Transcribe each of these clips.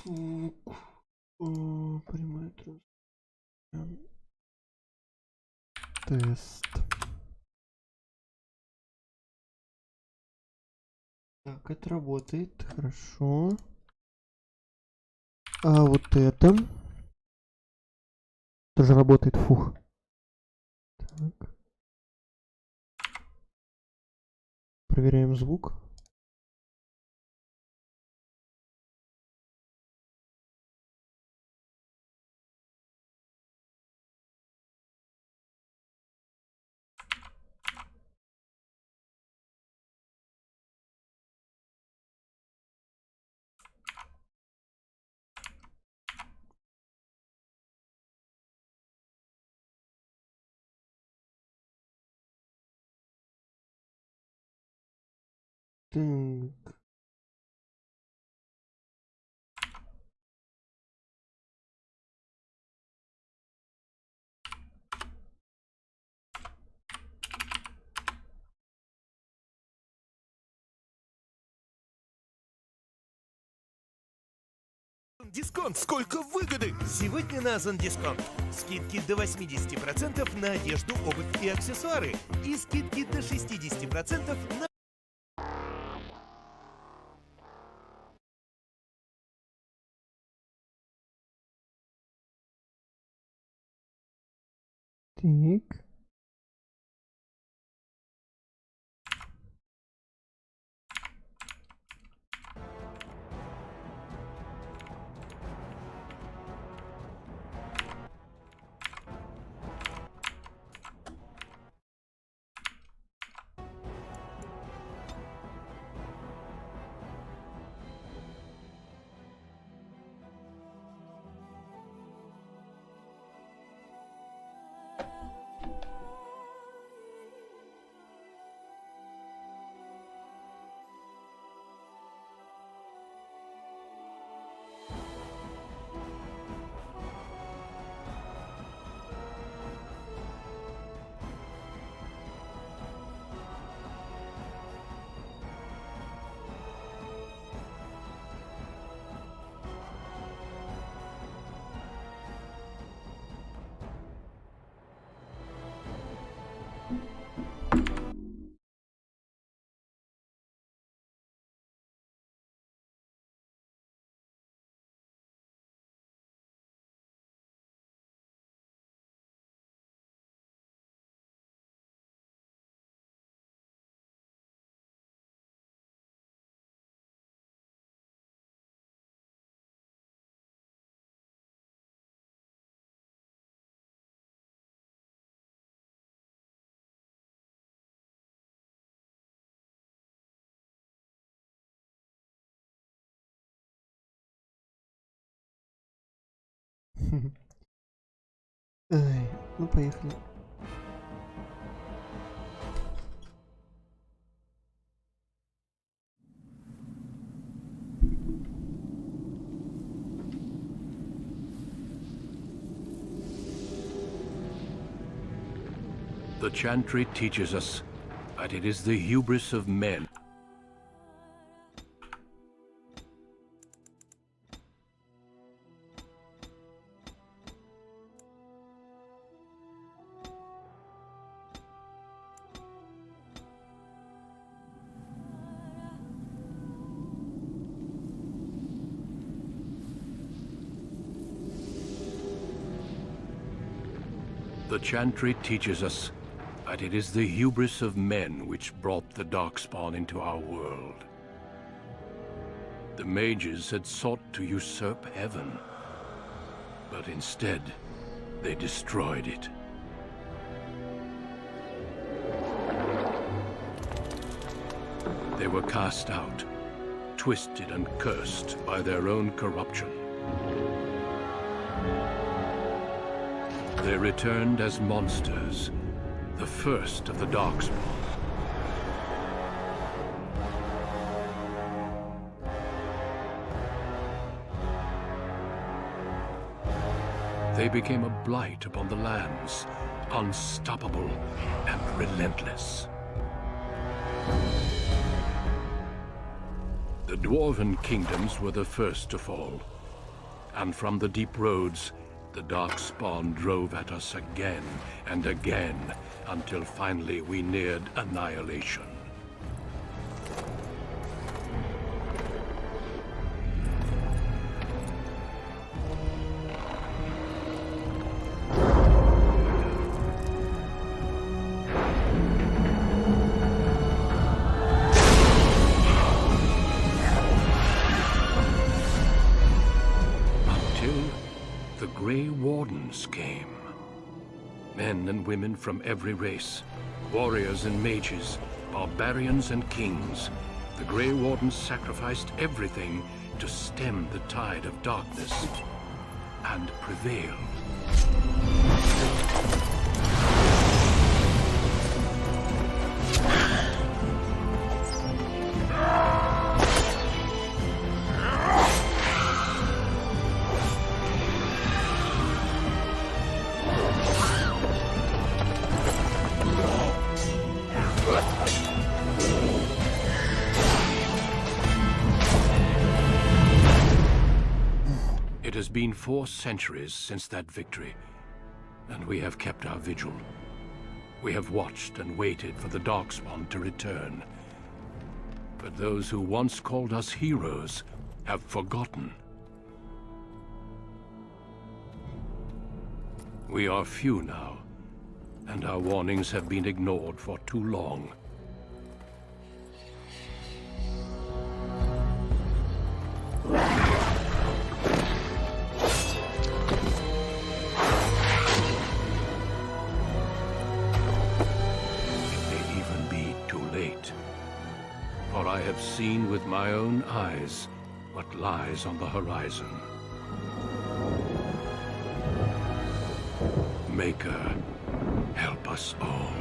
Прямая трансляция. Тест. Так, это работает. Хорошо. А вот это тоже работает. Фух. Так. Проверяем звук. Так. Дисконт, сколько выгоды! Сегодня на Озон дисконт. Скидки до 80% на одежду, обувь и аксессуары. И скидки до 60% на... Так. Ай, ну поехали. The chantry teaches us that it is the hubris of men. The chantry teaches us that it is the hubris of men which brought the darkspawn into our world. The mages had sought to usurp heaven, but instead they destroyed it. They were cast out, twisted and cursed by their own corruption. They returned as monsters, the first of the darkspawn. They became a blight upon the lands, unstoppable and relentless. The dwarven kingdoms were the first to fall, And from the deep roads, the darkspawn drove at us again and again, until finally we neared annihilation. Came. Men and women from every race, warriors and mages, barbarians and kings. The Grey Wardens sacrificed everything to stem the tide of darkness and prevailed. It has been 4 centuries since that victory, and we have kept our vigil. We have watched and waited for the Darkspawn to return. But those who once called us heroes have forgotten. We are few now, and our warnings have been ignored for too long. I have seen with my own eyes what lies on the horizon. Maker, help us all.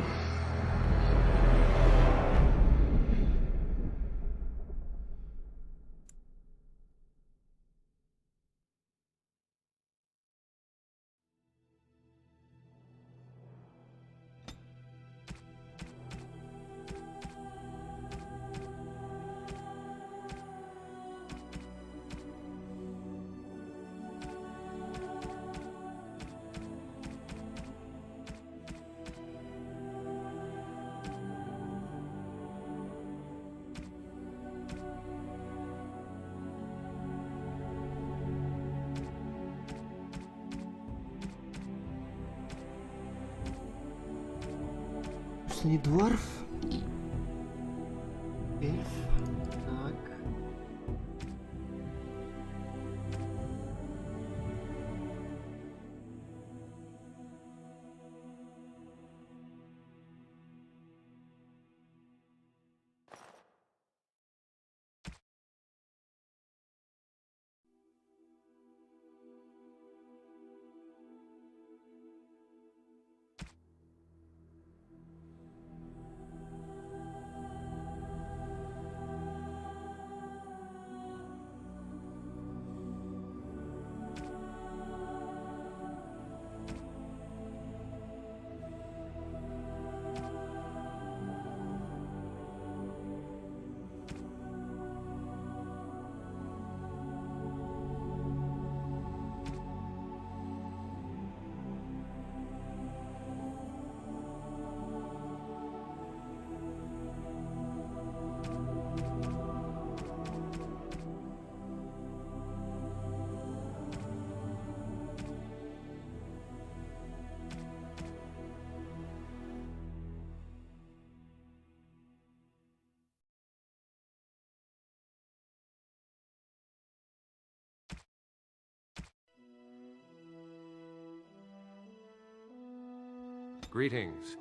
Не дворф. Эльф. Так. Greetings.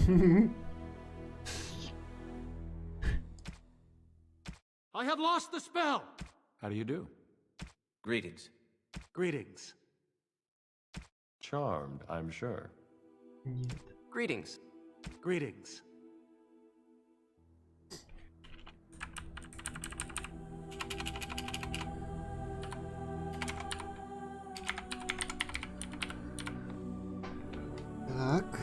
I have lost the spell. How do you do? Greetings. Greetings. Charmed, I'm sure. Нет. Greetings. Greetings. Так.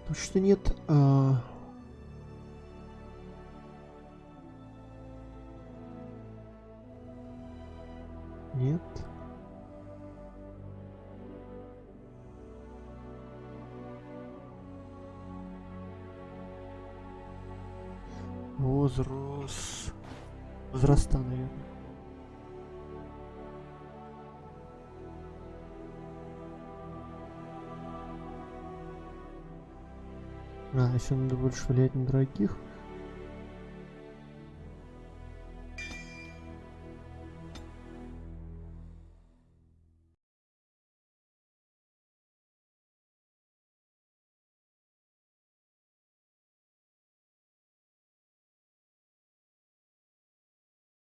Точно нет. Нет. Возраста, наверное. Еще надо больше влиять на других.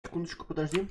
Секундочку, подожди.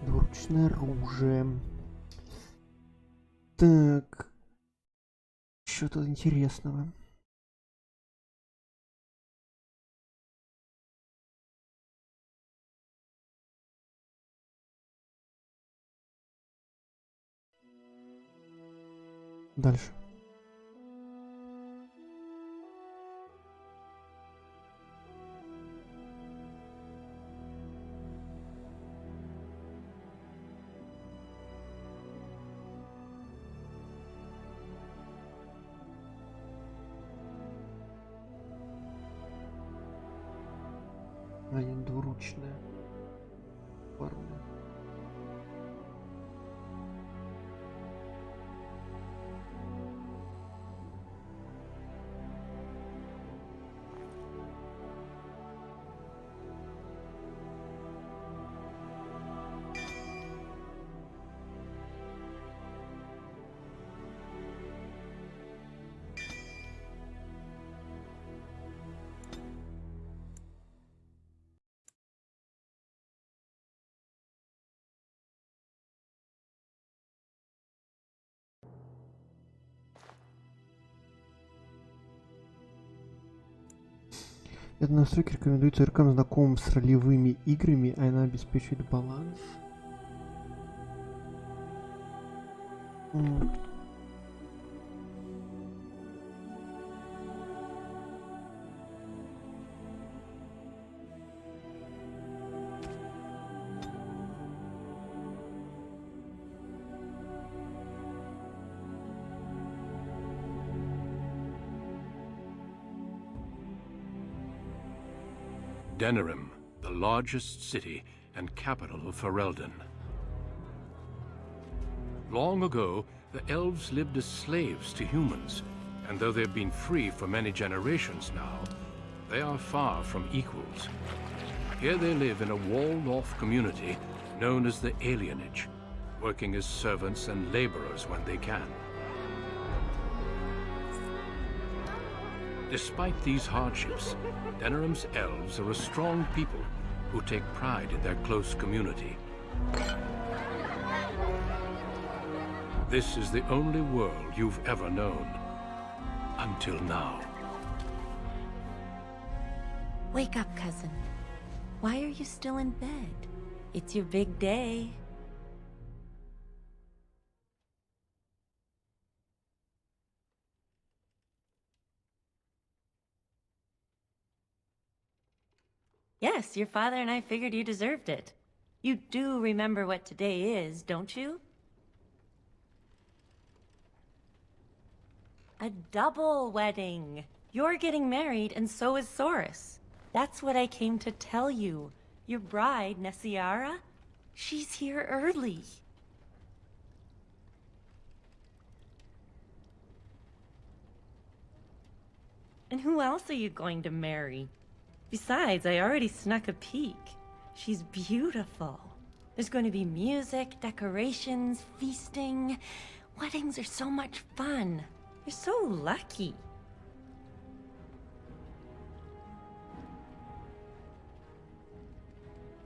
Двуручное оружие. Так. Что-то интересного. Дальше. Один двуручная. Парная. Эта настройка рекомендуется игрокам, знакомым с ролевыми играми, а она обеспечивает баланс. Denerim, the largest city and capital of Ferelden. Long ago, the elves lived as slaves to humans, and though they've been free for many generations now, they are far from equals. Here they live in a walled-off community known as the Alienage, working as servants and laborers when they can. Despite these hardships, Denerim's elves are a strong people who take pride in their close community. This is the only world you've ever known. Until now. Wake up, cousin. Why are you still in bed? It's your big day. Yes, your father and I figured you deserved it. You do remember what today is, don't you? A double wedding. You're getting married and so is Saurus. That's what I came to tell you. Your bride, Nessiara, she's here early. And who else are you going to marry? Besides, I already snuck a peek. She's beautiful. There's going to be music, decorations, feasting. Weddings are so much fun. You're so lucky.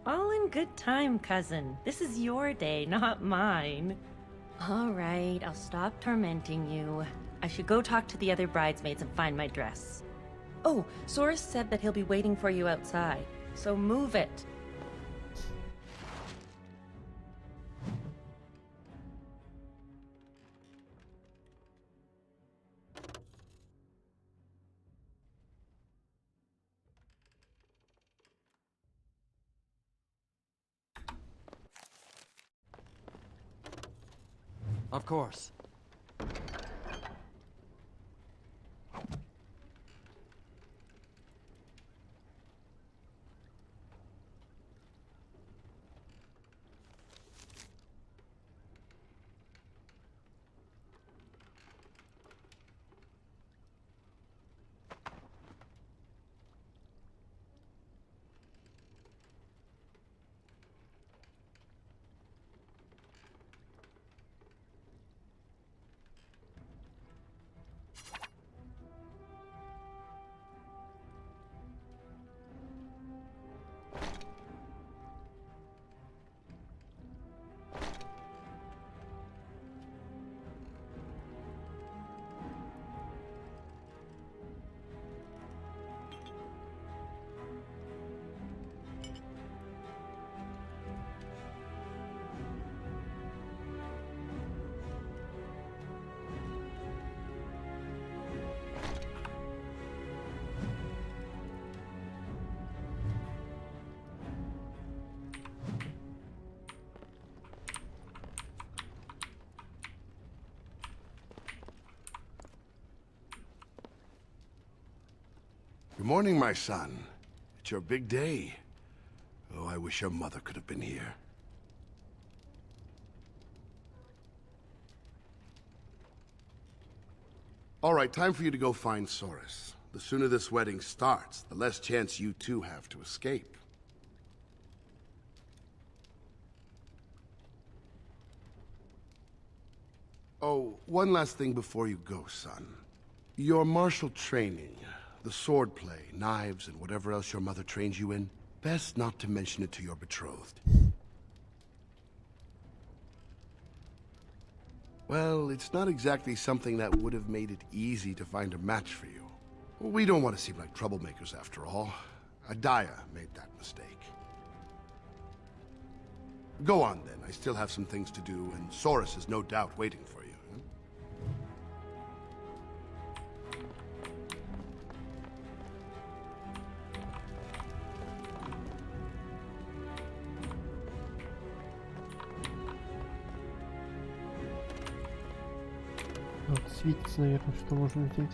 All in good time, cousin. This is your day, not mine. All right, I'll stop tormenting you. I should go talk to the other bridesmaids and find my dress. Oh, Saurus said that he'll be waiting for you outside, so move it. Of course. Good morning, my son. It's your big day. Oh, I wish your mother could have been here. All right, time for you to go find Saurus. The sooner this wedding starts, the less chance you two have to escape. Oh, one last thing before you go, son. Your martial training, the swordplay, knives, and whatever else your mother trains you in, best not to mention it to your betrothed. Well, it's not exactly something that would have made it easy to find a match for you. We don't want to seem like troublemakers after all. Adaya made that mistake. Go on then, I still have some things to do, and Saurus is no doubt waiting for you. Вот светится, наверное, что можно взять.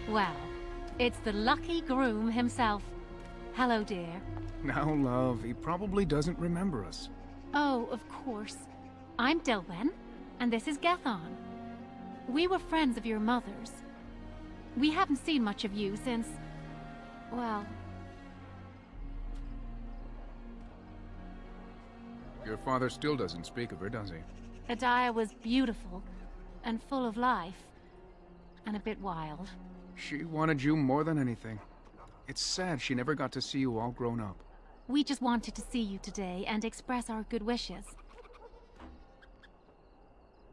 Well, it's the lucky groom himself. Hello, dear. Now, love, he probably doesn't remember us. Oh, of course. I'm Dilwyn, and this is Gathon. We were friends of your mother's. We haven't seen much of you since... well... Your father still doesn't speak of her, does he? Adia was beautiful, and full of life, and a bit wild. She wanted you more than anything. It's sad she never got to see you all grown up. We just wanted to see you today and express our good wishes.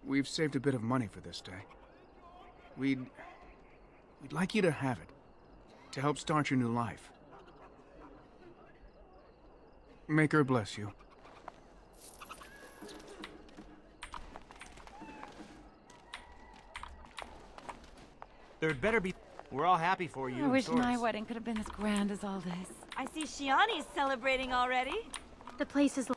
We've saved a bit of money for this day. We'd like you to have it, to help start your new life. Make her bless you. There'd better be... We're all happy for you. I wish of course. my wedding could have been as grand as all this. I see Shiani's celebrating already. The place is...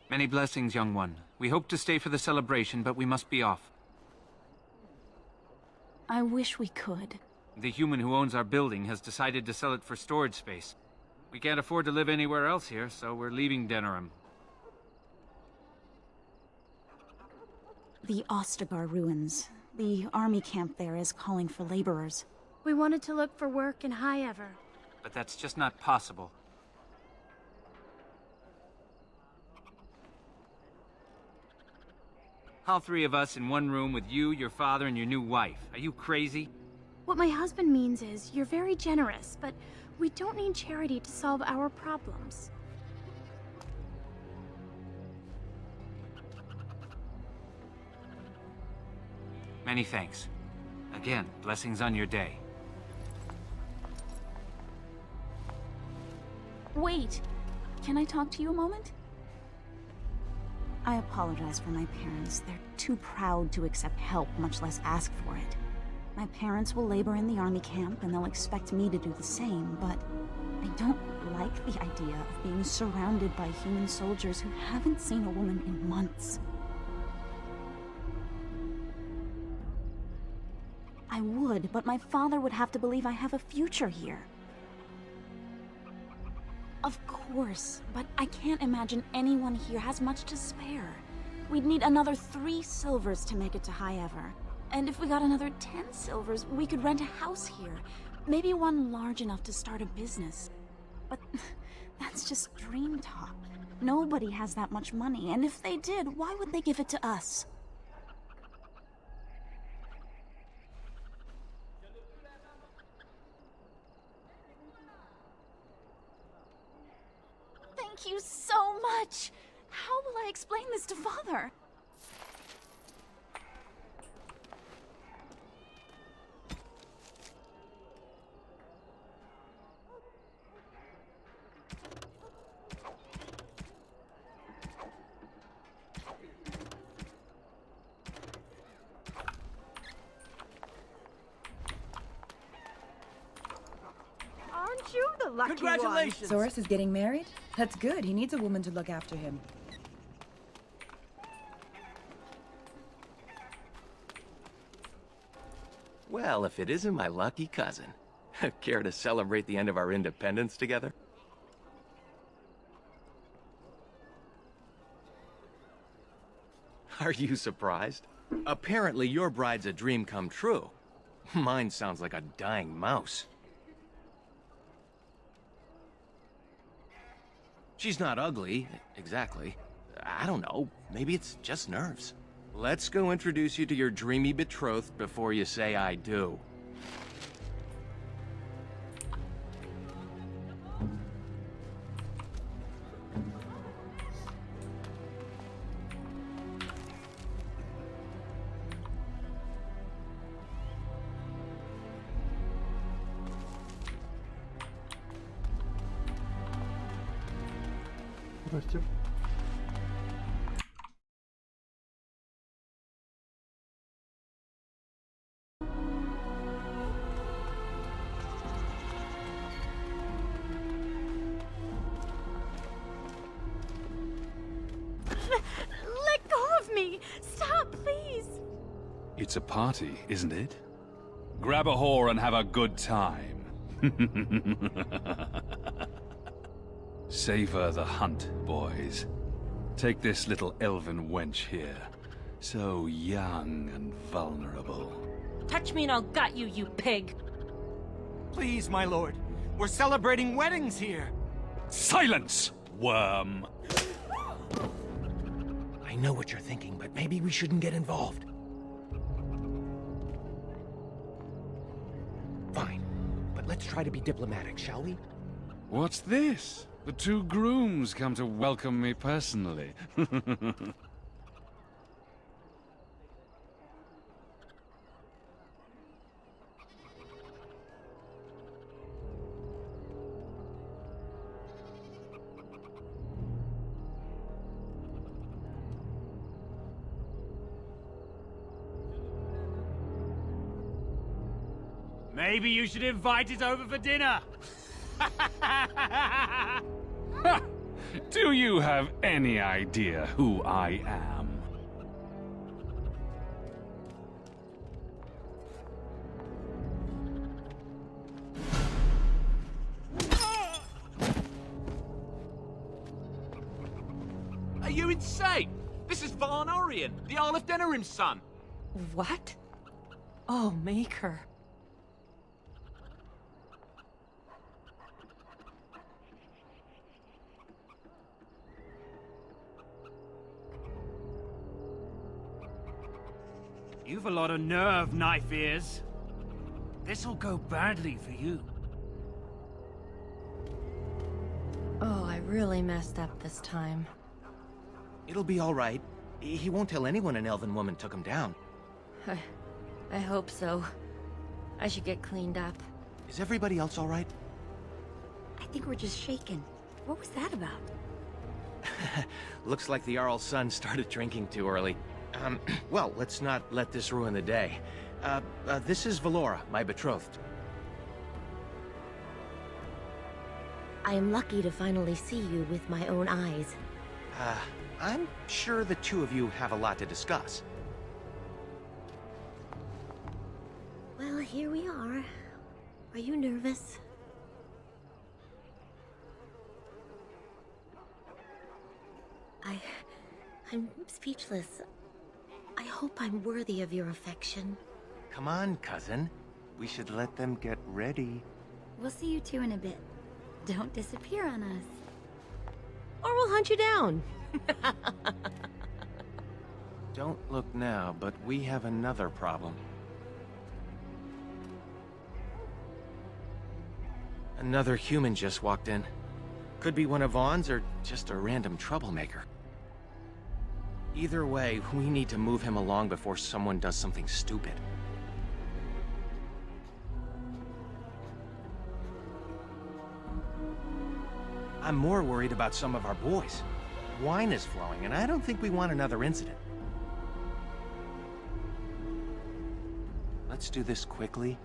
Many blessings, young one. We hope to stay for the celebration, but we must be off. I wish we could. The human who owns our building has decided to sell it for storage space. We can't afford to live anywhere else here, so we're leaving Denerim. The Ostagar ruins. The army camp there is calling for laborers. We wanted to look for work in High Ever. But that's just not possible. All three of us in one room with you, your father, and your new wife. Are you crazy? What my husband means is, you're very generous, but we don't need charity to solve our problems. Many thanks. Again, blessings on your day. Wait! Can I talk to you a moment? I apologize for my parents. They're too proud to accept help, much less ask for it. My parents will labor in the army camp, and they'll expect me to do the same, but I don't like the idea of being surrounded by human soldiers who haven't seen a woman in months. I would, but my father would have to believe I have a future here. Of course, but I can't imagine anyone here has much to spare. We'd need another 3 silvers to make it to High Ever. And if we got another 10 silvers, we could rent a house here. Maybe one large enough to start a business. But that's just dream talk. Nobody has that much money, and if they did, why would they give it to us? Thank you so much! How will I explain this to Father? Aren't you the lucky Congratulations! Soros is getting married? That's good. He needs a woman to look after him. Well, if it isn't my lucky cousin. Care to celebrate the end of our independence together? Are you surprised? Apparently your bride's a dream come true. Mine sounds like a dying mouse. She's not ugly, exactly. I don't know, maybe it's just nerves. Let's go introduce you to your dreamy betrothed before you say I do. Здрасте. Let go of me! Stop, please! It's a party, isn't it? Grab a whore and have a good time. Savor the hunt, boys. Take this little elven wench here. So young and vulnerable. Touch me and I'll gut you, you pig. Please, my lord. We're celebrating weddings here. Silence, worm! I know what you're thinking, but maybe we shouldn't get involved. Fine, but let's try to be diplomatic, shall we? What's this? The two grooms come to welcome me personally. Maybe you should invite us over for dinner. Do you have any idea who I am? Are you insane? This is Varn Orion, the Earl of Denerim's son. What? Oh, Maker. You've a lot of nerve, knife ears. This'll go badly for you. Oh, I really messed up this time. It'll be all right. He won't tell anyone an elven woman took him down. I hope so. I should get cleaned up. Is everybody else all right? I think we're just shaken. What was that about? Looks like the Jarl's son started drinking too early. Well, let's not let this ruin the day. This is Valora, my betrothed. I am lucky to finally see you with my own eyes. I'm sure the two of you have a lot to discuss. Well, here we are. Are you nervous? I'm speechless. I hope I'm worthy of your affection. Come on, cousin. We should let them get ready. We'll see you two in a bit. Don't disappear on us. Or we'll hunt you down. Don't look now, but we have another problem. Another human just walked in. Could be one of Vaughn's or just a random troublemaker. Either way, we need to move him along before someone does something stupid. I'm more worried about some of our boys. Wine is flowing, and I don't think we want another incident. Let's do this quickly.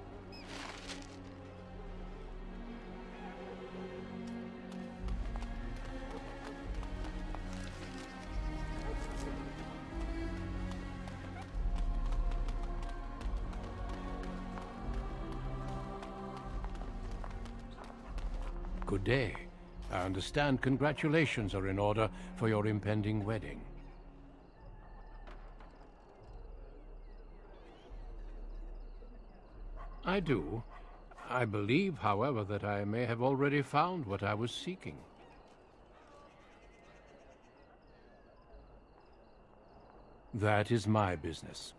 Good day. I understand congratulations are in order for your impending wedding. I do. I believe, however, that I may have already found what I was seeking. That is my business.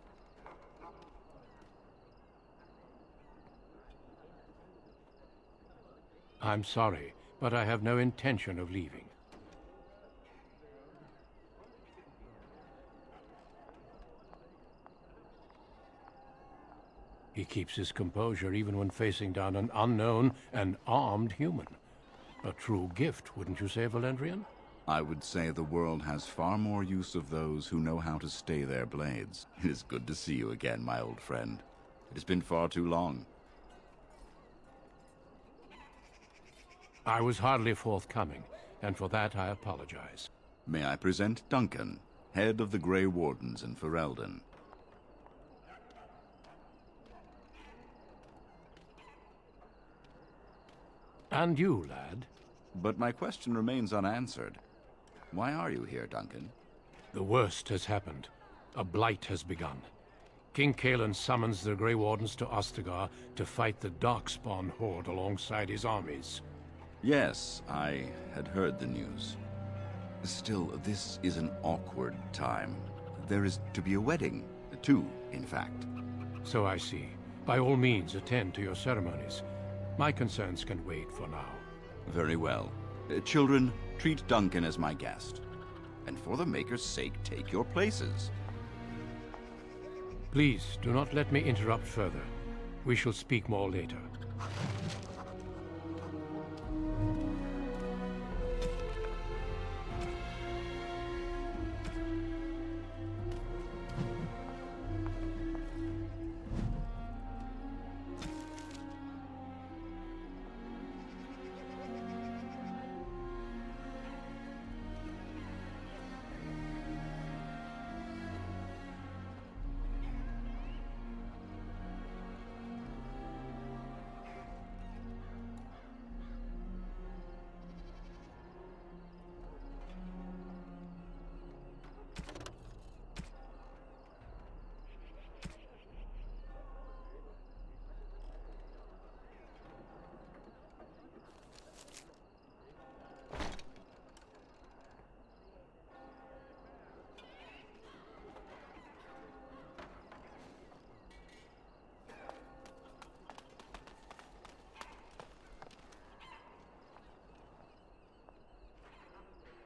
I'm sorry, but I have no intention of leaving. He keeps his composure even when facing down an unknown and armed human. A true gift, wouldn't you say, Valendrian? I would say the world has far more use of those who know how to stay their blades. It is good to see you again, my old friend. It has been far too long. I was hardly forthcoming, and for that I apologize. May I present Duncan, head of the Grey Wardens in Ferelden. And you, lad. But my question remains unanswered. Why are you here, Duncan? The worst has happened. A blight has begun. King Kalen summons the Grey Wardens to Ostagar to fight the Darkspawn horde alongside his armies. Yes, I had heard the news. Still, this is an awkward time. There is to be a wedding. Two, in fact. So I see. By all means, attend to your ceremonies. My concerns can wait for now. Very well. Children, treat Duncan as my guest. And for the Maker's sake, take your places. Please, do not let me interrupt further. We shall speak more later.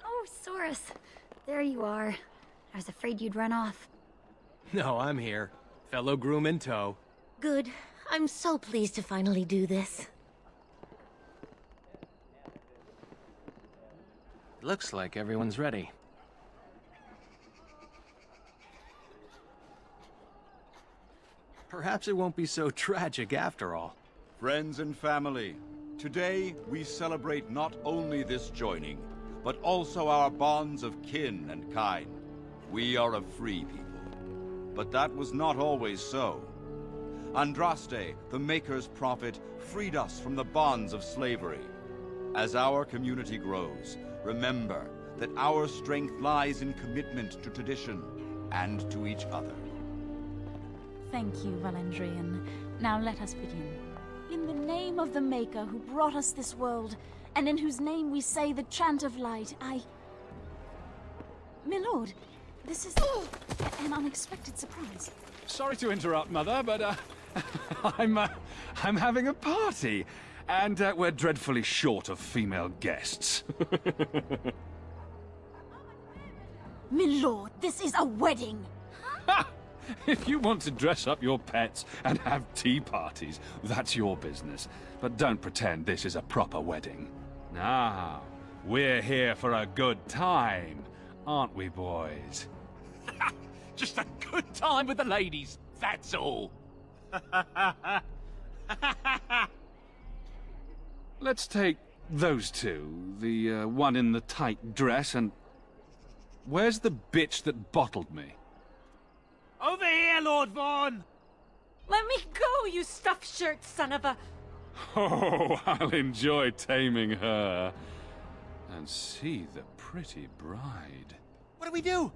Oh, Saurus. There you are. I was afraid you'd run off. No, I'm here. Fellow groom in tow. Good. I'm so pleased to finally do this. Looks like everyone's ready. Perhaps it won't be so tragic after all. Friends and family, today we celebrate not only this joining, but also our bonds of kin and kind. We are a free people. But that was not always so. Andraste, the Maker's prophet, freed us from the bonds of slavery. As our community grows, remember that our strength lies in commitment to tradition and to each other. Thank you, Valandrian. Now let us begin. In the name of the Maker who brought us this world, and in whose name we say the chant of light, My lord, this is an unexpected surprise. Sorry to interrupt, Mother, but I'm having a party, and we're dreadfully short of female guests. My lord, this is a wedding! If you want to dress up your pets and have tea parties, that's your business. But don't pretend this is a proper wedding. Now, we're here for a good time, aren't we, boys? Just a good time with the ladies, that's all. Let's take those two, the one in the tight dress and... Where's the bitch that bottled me? Over here, Lord Vaughn! Let me go, you stuffed shirt son of a... Oh, I'll enjoy taming her. And see the pretty bride. What do we do?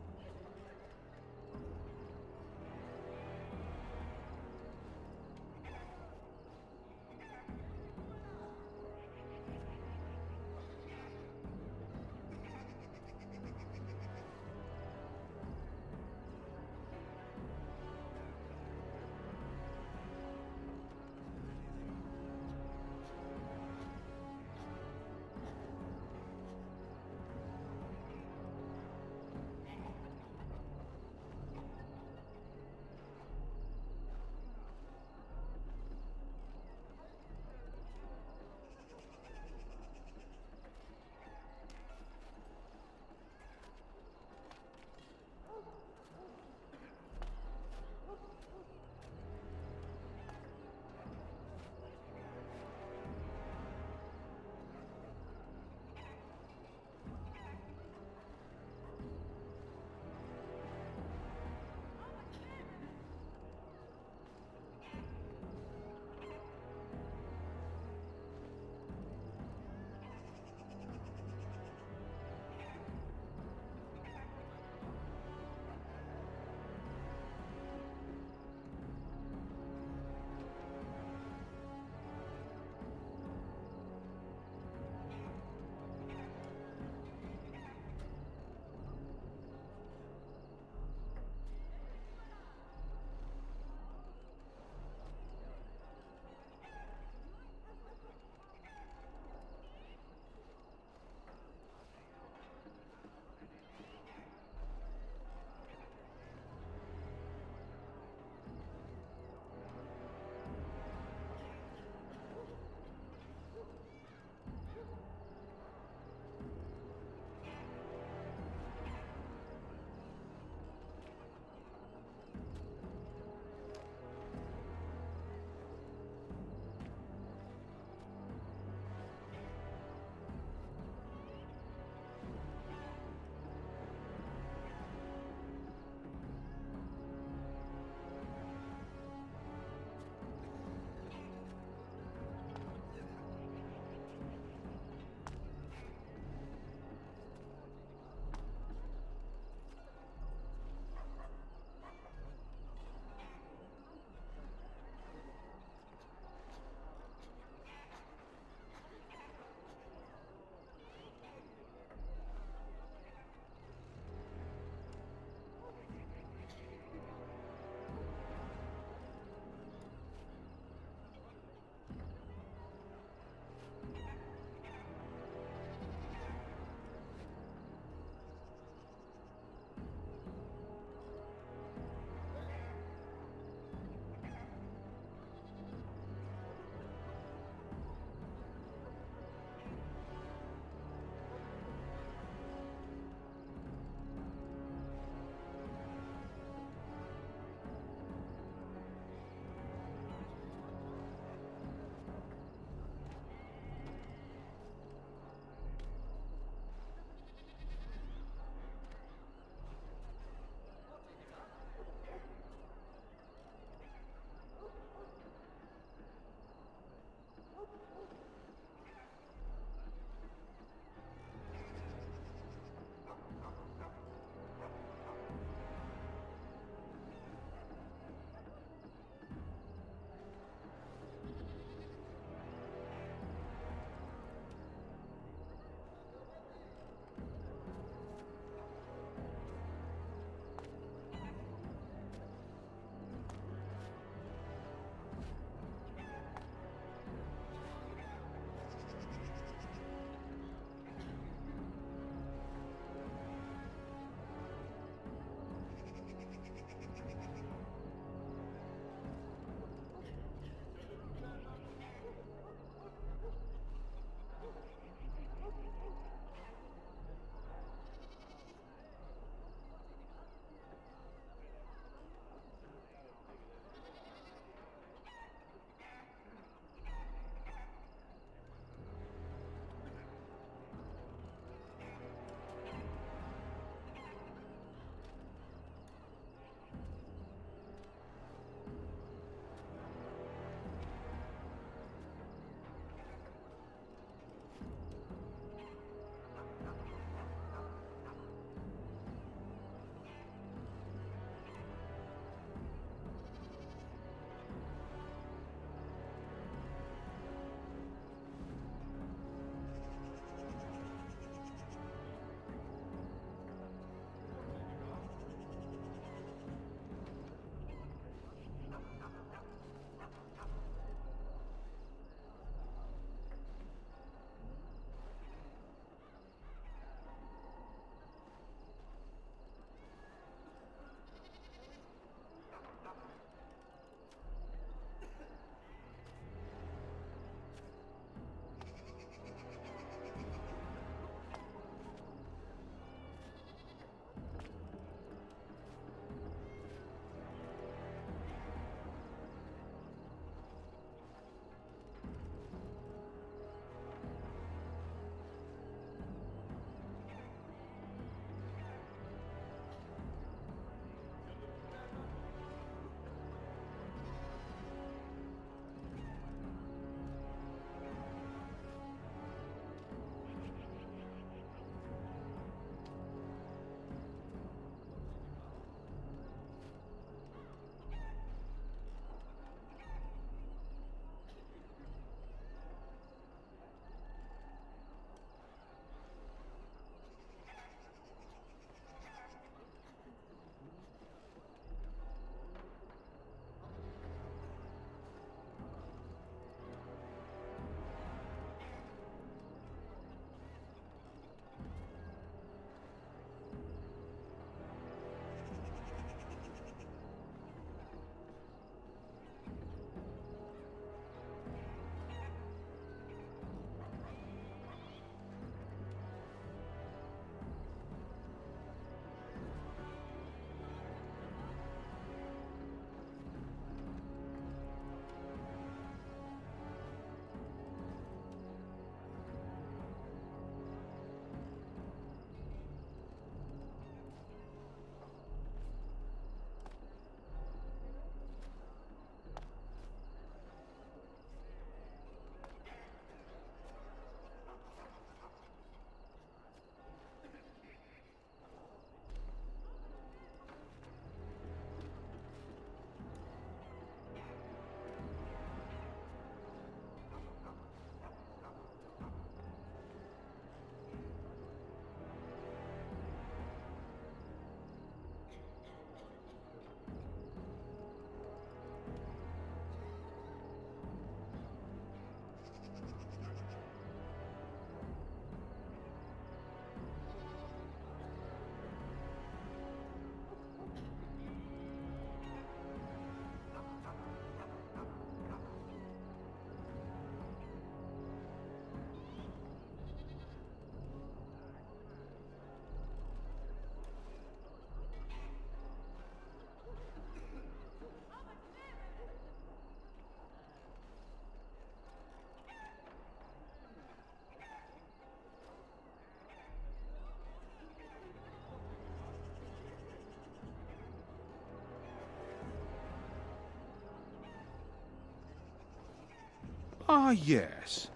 Ah, yes.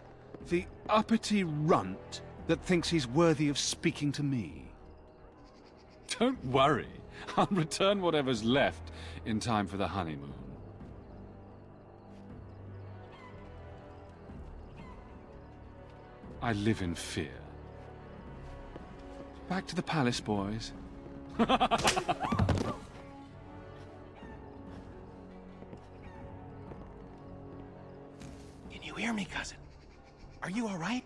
The uppity runt that thinks he's worthy of speaking to me. Don't worry. I'll return whatever's left in time for the honeymoon. I live in fear. Back to the palace, boys. Can you hear me, cousin? Are you all right?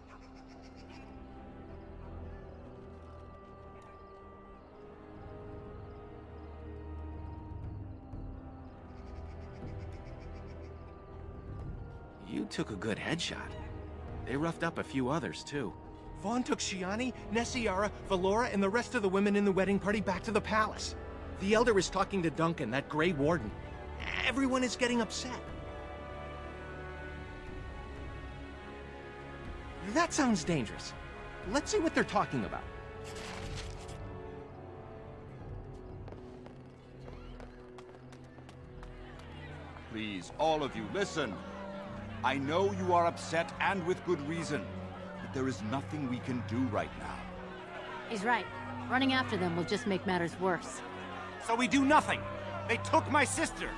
You took a good headshot. They roughed up a few others, too. Vaughn took Shiani, Nessiara, Valora, and the rest of the women in the wedding party back to the palace. The Elder is talking to Duncan, that Grey Warden. Everyone is getting upset. That sounds dangerous. Let's see what they're talking about. Please, all of you, listen. I know you are upset, and with good reason. But there is nothing we can do right now. He's right. Running after them will just make matters worse. So we do nothing. They took my sister.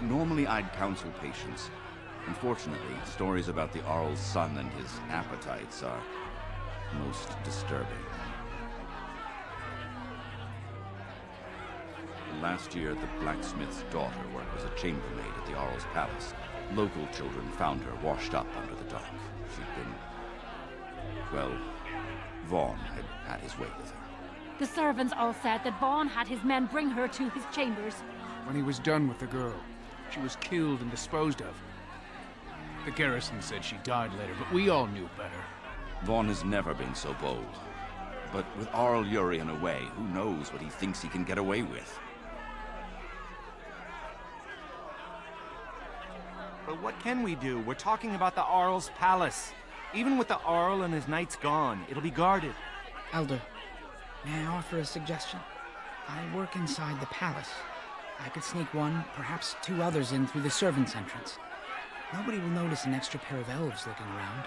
Normally I'd counsel patience. Unfortunately, stories about the Arl's son and his appetites are most disturbing. Last year, the blacksmith's daughter worked as a chambermaid at the Arl's palace. Local children found her washed up under the dock. She'd been... well, Vaughn had had his way with her. The servants all said that Vaughn had his men bring her to his chambers. When he was done with the girl, she was killed and disposed of. The garrison said she died later, but we all knew better. Vaughn has never been so bold. But with Arl Urian away, who knows what he thinks he can get away with? But what can we do? We're talking about the Arl's palace. Even with the Arl and his knights gone, it'll be guarded. Elder, may I offer a suggestion? I work inside the palace. I could sneak one, perhaps two others in through the servants' entrance. Nobody will notice an extra pair of elves looking around.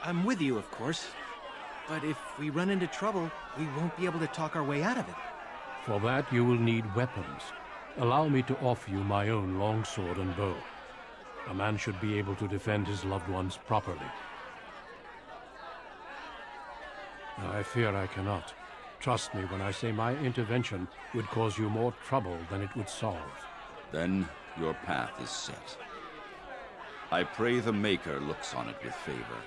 I'm with you, of course. But if we run into trouble, we won't be able to talk our way out of it. For that, you will need weapons. Allow me to offer you my own longsword and bow. A man should be able to defend his loved ones properly. I fear I cannot. Trust me when I say my intervention would cause you more trouble than it would solve. Then your path is set. I pray the Maker looks on it with favor.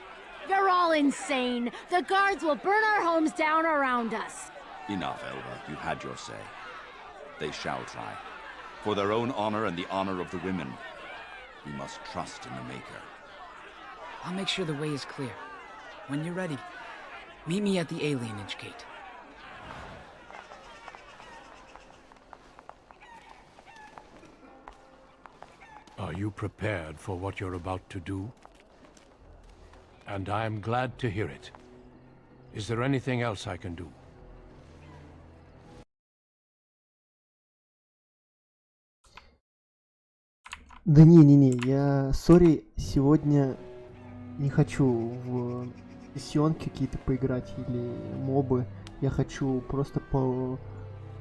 You're all insane! The guards will burn our homes down around us! Enough, Elva. You've had your say. They shall try. For their own honor and the honor of the women, we must trust in the Maker. I'll make sure the way is clear. When you're ready, meet me at the alienage gate. Are you prepared for what you're about to do? And I'm glad to hear it. Is there anything else I can do? Да не, я, сори, сегодня не хочу в сионки какие-то поиграть или мобы. Я хочу просто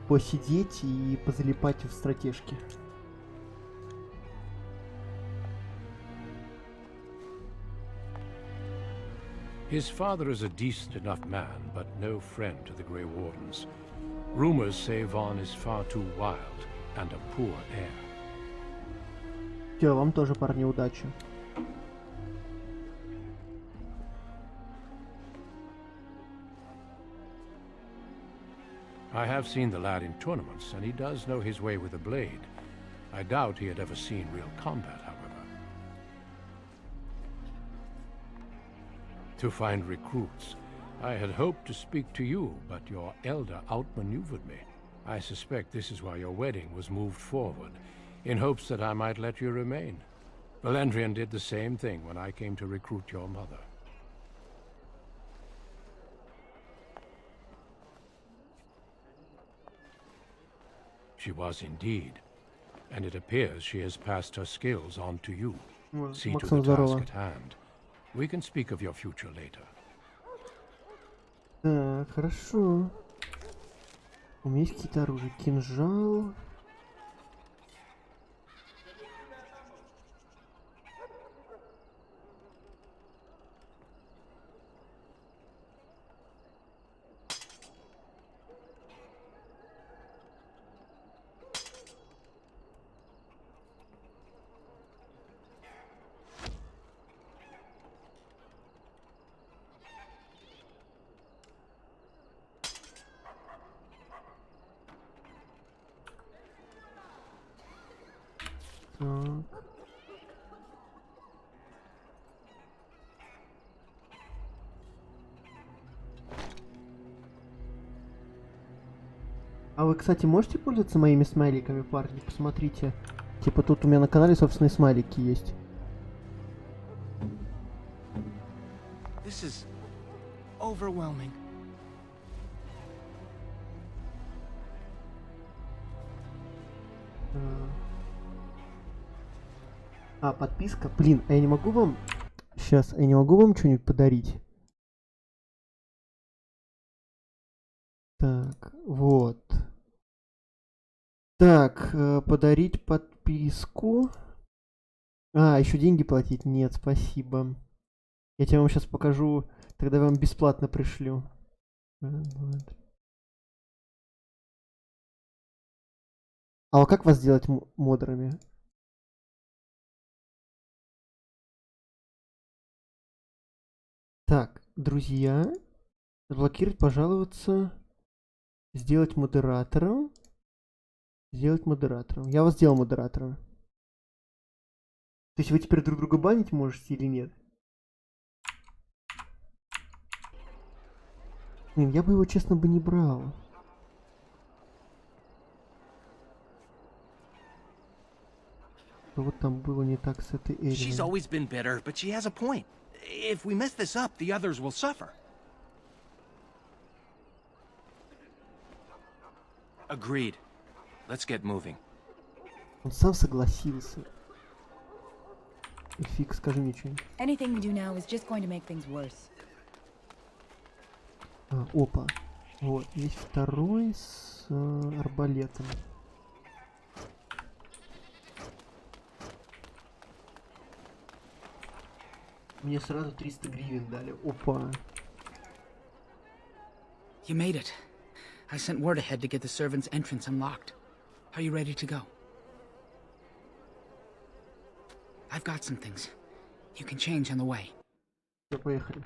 посидеть и позалипать в стратежки. His father is a decent enough man, but no friend to the Grey Wardens. Rumors say Vaughn is far too wild and a poor heir. Всё, вам тоже, парни, удачи. I have seen the lad in tournaments, and he does know his way with a blade. I doubt he had ever seen real combat, however. To find recruits. I had hoped to speak to you, but your elder outmaneuvered me. I suspect this is why your wedding was moved forward, in hopes that I might let you remain. Valendrian did the same thing when I came to recruit your mother. She was indeed. And it appears she has passed her skills on to you. See to the task at hand. We can speak of your future later. Так, хорошо. У меня есть какие-то оружия. Кинжал. Так. А вы, кстати, можете пользоваться моими смайликами, парни? Посмотрите. Типа тут у меня на канале собственные смайлики есть. This is overwhelming. А, подписка? Блин, а я не могу вам... Сейчас, я не могу вам что-нибудь подарить? Так, вот. Так, подарить подписку. А, еще деньги платить? Нет, спасибо. Я тебе вам сейчас покажу, тогда вам бесплатно пришлю. А как вас сделать модерами? Так, друзья, заблокировать, пожаловаться, сделать модератором. Сделать модератором. Я вас сделал модератором. То есть вы теперь друг друга банить можете или нет? Блин, я бы его, честно, бы не брал. Вот там было не так с этой Эрией. She's always been bitter, but she has a point. If we mess this up, the others will suffer. Agreed. Let's get moving. Он сам согласился. Фиг, скажи мне что-нибудь. Anything we do now is just going to make things worse. А, опа. Вот, есть второй с арбалетом. Мне сразу 300 гривен дали. Опа. You made it. I sent word ahead to get the servants' entrance unlocked. Are you ready to go? I've got some things. You can change on the way. Все, поехали.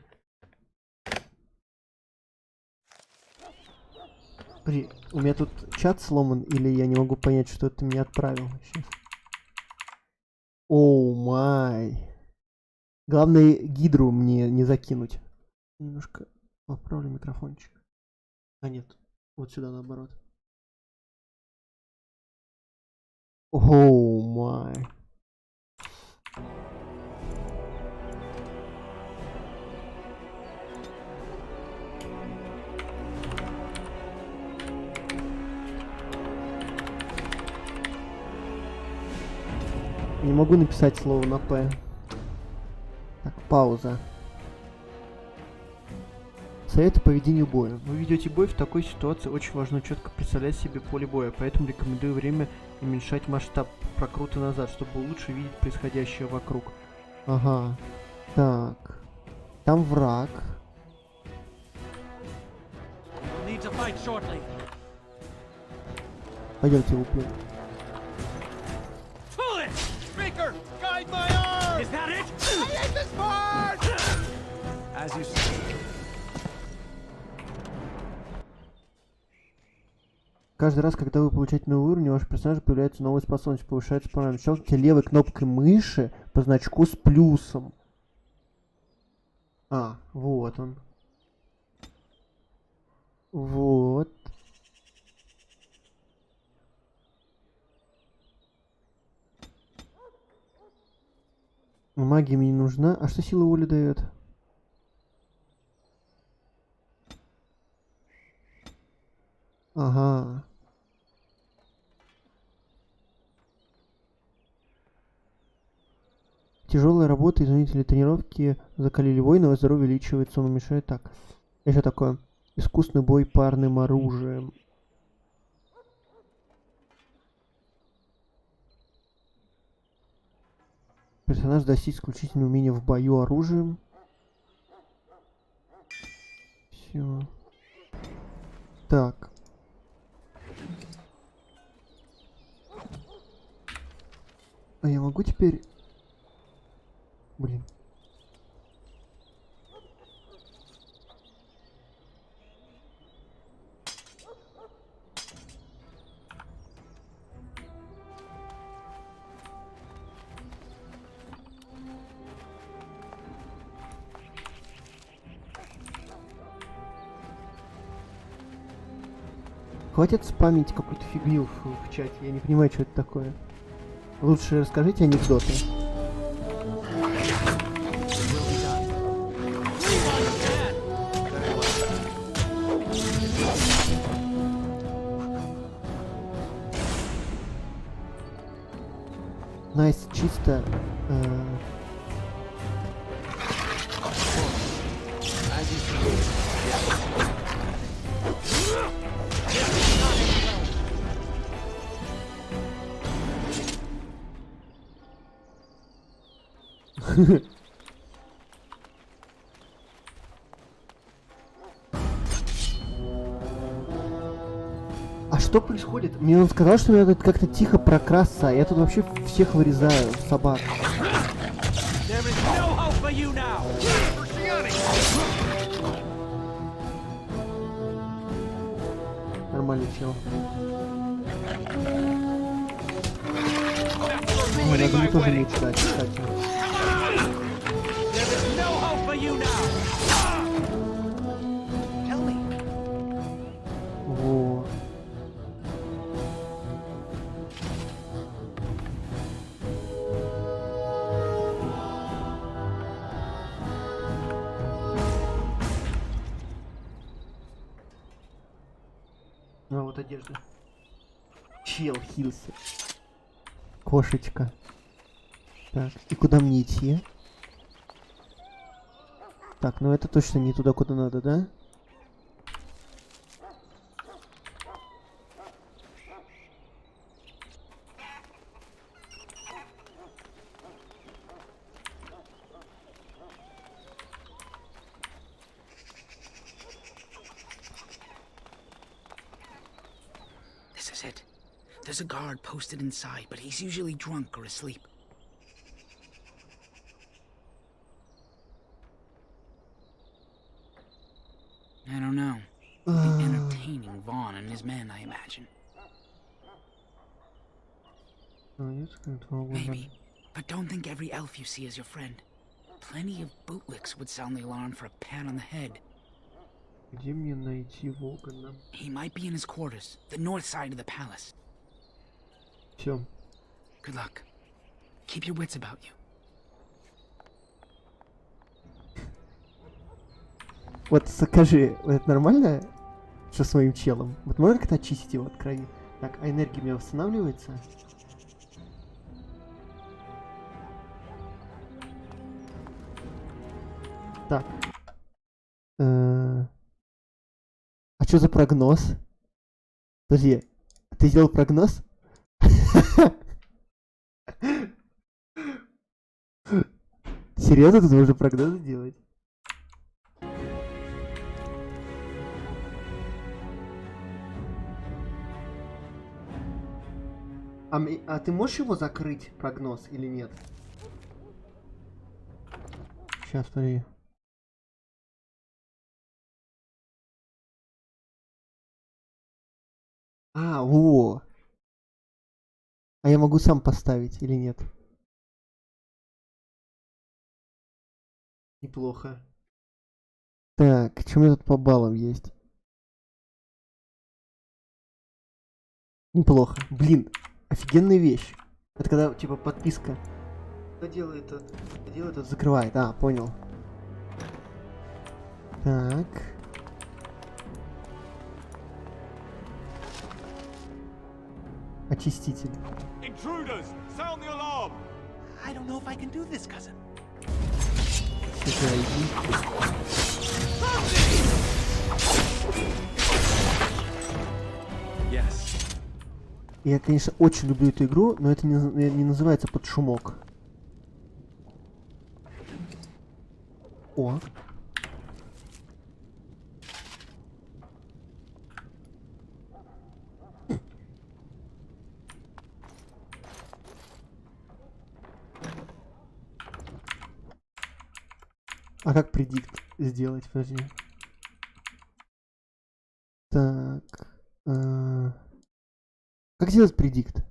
У меня тут чат сломан, или я не могу понять, что ты мне отправил сейчас. Оу май. Главное, гидру мне не закинуть. Немножко поправлю микрофончик. А нет, вот сюда наоборот. Оу май. Не могу написать слово на П. Так, пауза. Советы по ведению боя. Вы ведете бой в такой ситуации, очень важно четко представлять себе поле боя, поэтому рекомендую время уменьшать масштаб прокрута назад, чтобы лучше видеть происходящее вокруг. Ага. Так. Там враг. Пойдемте его убьем. Guide my arm! Is that it? I hate this part! As you say. Каждый раз, когда вы получаете новый уровень, у вашего персонажа появляется новая способность, повышается по щелкните левой кнопкой мыши по значку с плюсом. А, вот он. Вот. Магия мне не нужна. А что сила воли дает? Ага. Тяжелая работа, изнурительные тренировки закалили воина, здоровье увеличивается, он мешает. Так, еще такое. Искусный бой парным оружием. Персонаж достиг исключительно умения в бою оружием. Все. Так. А я могу теперь... Блин. Хватит спамить какую-то фигню в чате, я не понимаю, что это такое. Лучше расскажите анекдоты. Найс, чисто... А что происходит? Мне он сказал, что мне надо как-то тихо прокрасться, а я тут вообще всех вырезаю, собак. Нормальный чел. Ой, надо мне тоже меч дать, кстати. Во. А вот одежда. Чел хился. Кошечка. Так, и куда мне идти? Так, ну это точно не туда, куда надо, да? This is it. There's a guard posted inside, but he's usually drunk or asleep. I don't know. It'll be entertaining Vaughn and his men, I imagine. Maybe, but don't think every elf you see is your friend. Plenty of bootlicks would sound the alarm for a pat on the head. Где мне найти Вогана? He might be in his quarters, the north side of the palace. Всё. Good luck. Keep your wits about you. Вот скажи, это нормально, что с моим челом? Вот можно как-то очистить его от крови? Так, а энергия у меня восстанавливается? Так. А что за прогноз? Подожди, ты сделал прогноз? Серьезно, тут можно прогнозы делать? А ты можешь его закрыть, прогноз, или нет? Сейчас, смотри. Во! А я могу сам поставить, или нет? Неплохо. Так, что у меня тут по баллам есть? Неплохо. Блин, офигенная вещь. Это когда, типа, подписка. Кто делает это, закрывает. А, понял. Так. Очиститель. Intruders! Sound the alarm! I don't know know if I can do this, cousin. Yes. Я, конечно, очень люблю эту игру, но это не называется под шумок. О. А как предикт сделать? Подожди. Так. Как сделать предикт?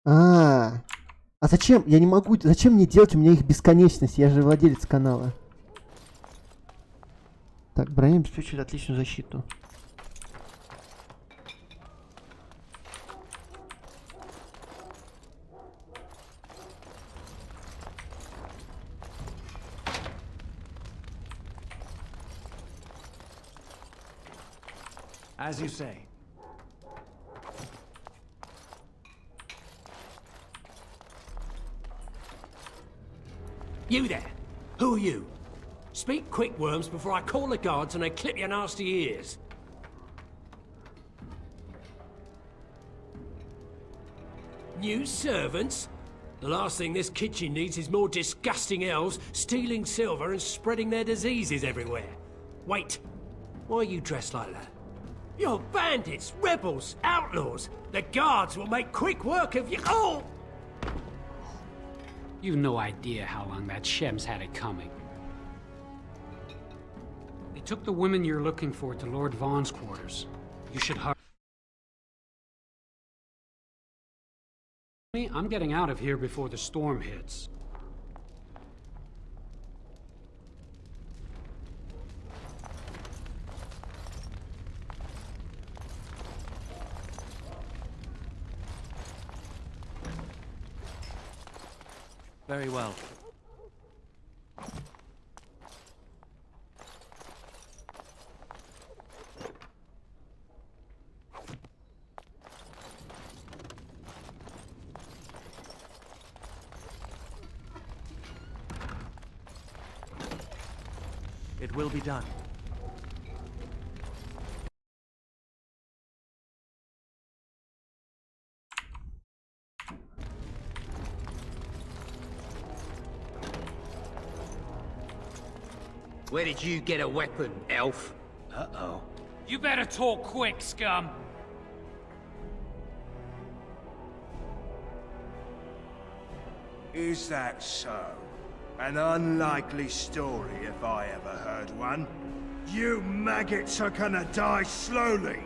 А зачем? Я не могу. Зачем мне делать? У меня их бесконечность. Я же владелец канала. Так, броня обеспечивает отличную защиту. As you say. You there! Who are you? Speak quick, worms, before I call the guards and they clip your nasty ears. New servants? The last thing this kitchen needs is more disgusting elves stealing silver and spreading their diseases everywhere. Wait, why are you dressed like that? You're bandits, rebels, outlaws. The guards will make quick work of you. Oh! You've no idea how long that Shem's had it coming. They took the women you're looking for to Lord Vaughn's quarters. You should hurry. I'm getting out of here before the storm hits. Very well. It will be done. Where did you get a weapon, elf? Uh-oh. You better talk quick, scum! Is that so? An unlikely story if I ever heard one. You maggots are gonna die slowly.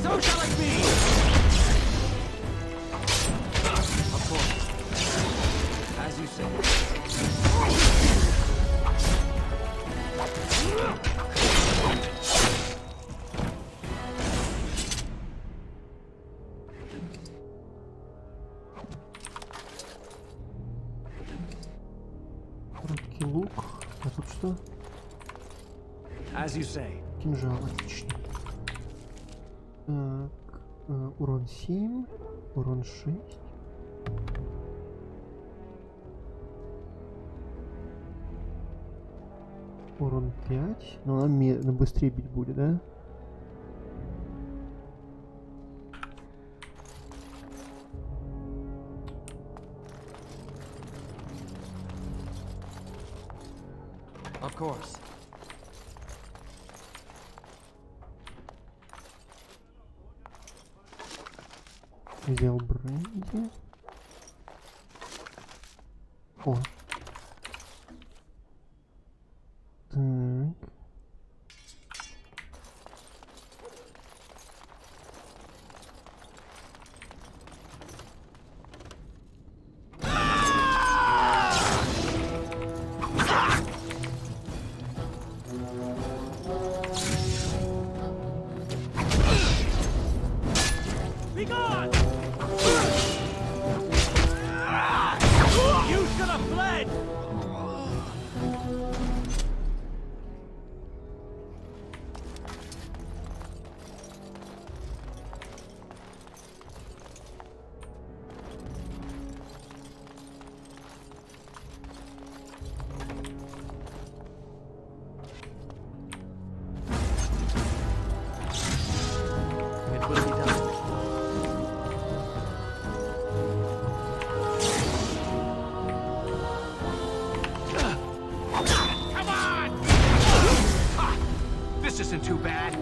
So shall it be! Of course. As you say. Короткий лук. А тут что? As you say. Кинжал, отлично. Так, урон 7, урон 6. Урон 5. Но она быстрее бить будет, да? Of course. Взял бренди. О. Так. You should have fled! Isn't too bad.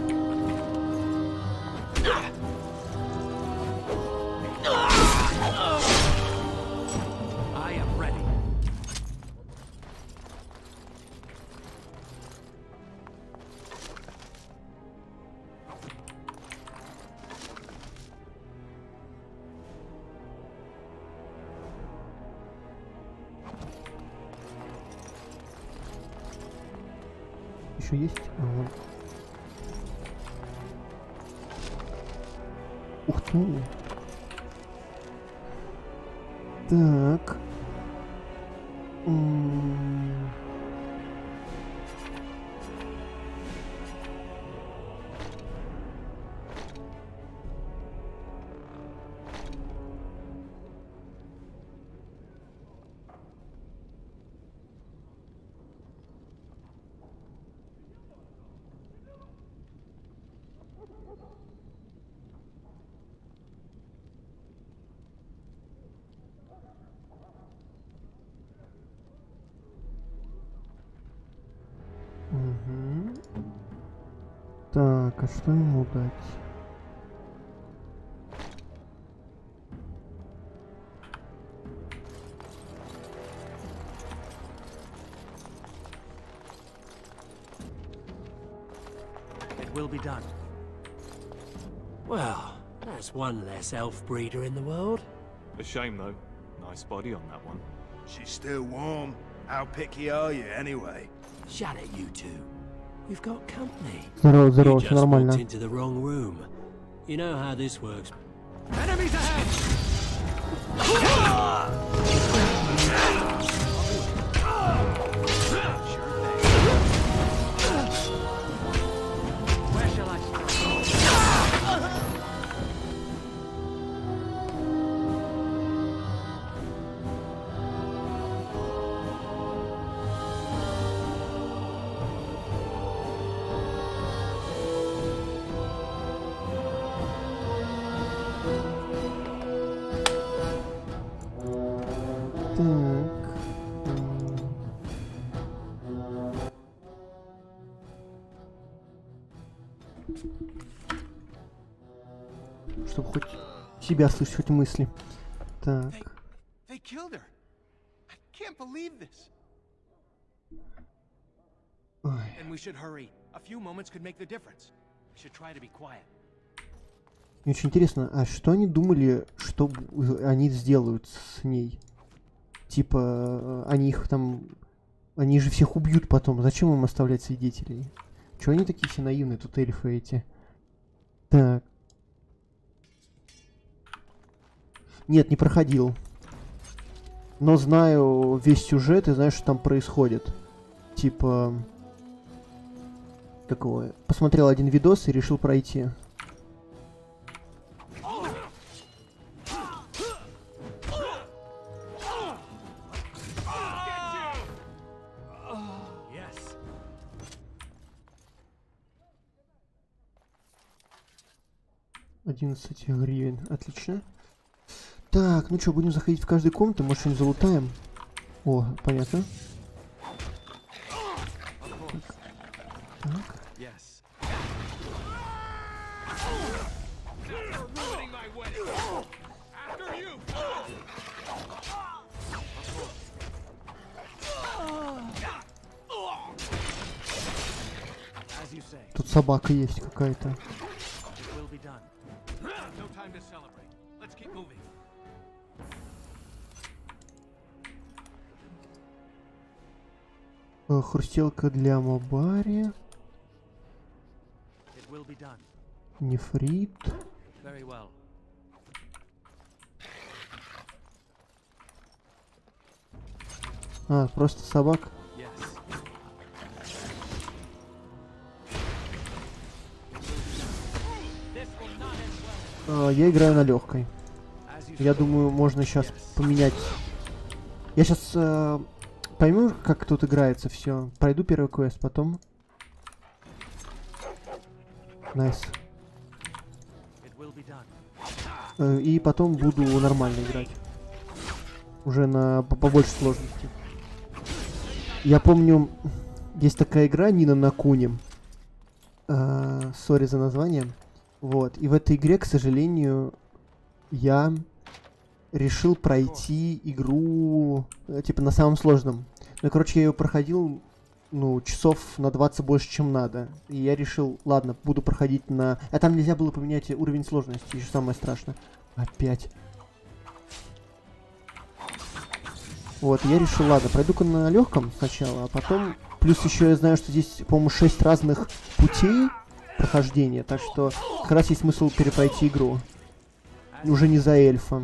I am ready. Еще есть? Ага. Ух ты. Так. Угу. Так, а что ему дать? It will be done. Well, that's one less elf breeder in the world. A shame though. Nice body on that one. She's still warm. How picky are you anyway? Shut it, you two. We've got company. Здорово, здорово, You все just нормально. walked into the wrong room. You know how this works. Enemies ahead! Where shall I start? Чтобы хоть себя слышать, хоть мысли. Так. They killed her. I can't believe this. And we should hurry. A few moments could make the difference. We should try to be quiet. Мне очень интересно, а что они думали, что они сделают с ней? Типа, они их там... Они же всех убьют потом. Зачем им оставлять свидетелей? Чего они такие все наивные, тут эльфы эти? Так. Нет, не проходил. Но знаю весь сюжет и знаю, что там происходит. Типа... Такое. Посмотрел один видос и решил пройти. $11 гривен. Отлично. Так, ну что, будем заходить в каждую комнату, может что-нибудь залутаем. О, понятно. Так. Тут собака есть какая-то. Хрустелка для мобари. Нефрит. А, просто собак. Я играю на легкой. Я думаю, можно сейчас поменять. Я сейчас пойму, как тут играется все. Пройду первый квест, потом. Найс. И потом буду нормально играть. Уже на побольше сложности. Я помню, есть такая игра Нина на Куне. Сори за название. Вот. И в этой игре, к сожалению, я решил пройти игру типа на самом сложном. Ну, короче, я ее проходил, ну, часов на 20 больше, чем надо. И я решил, ладно, буду проходить на... А там нельзя было поменять уровень сложности, еще самое страшное. Опять. Вот, я решил, ладно, пройду-ка на легком сначала, а потом... Плюс еще я знаю, что здесь, по-моему, 6 разных путей прохождения, так что как раз есть смысл перепройти игру. Уже не за эльфа.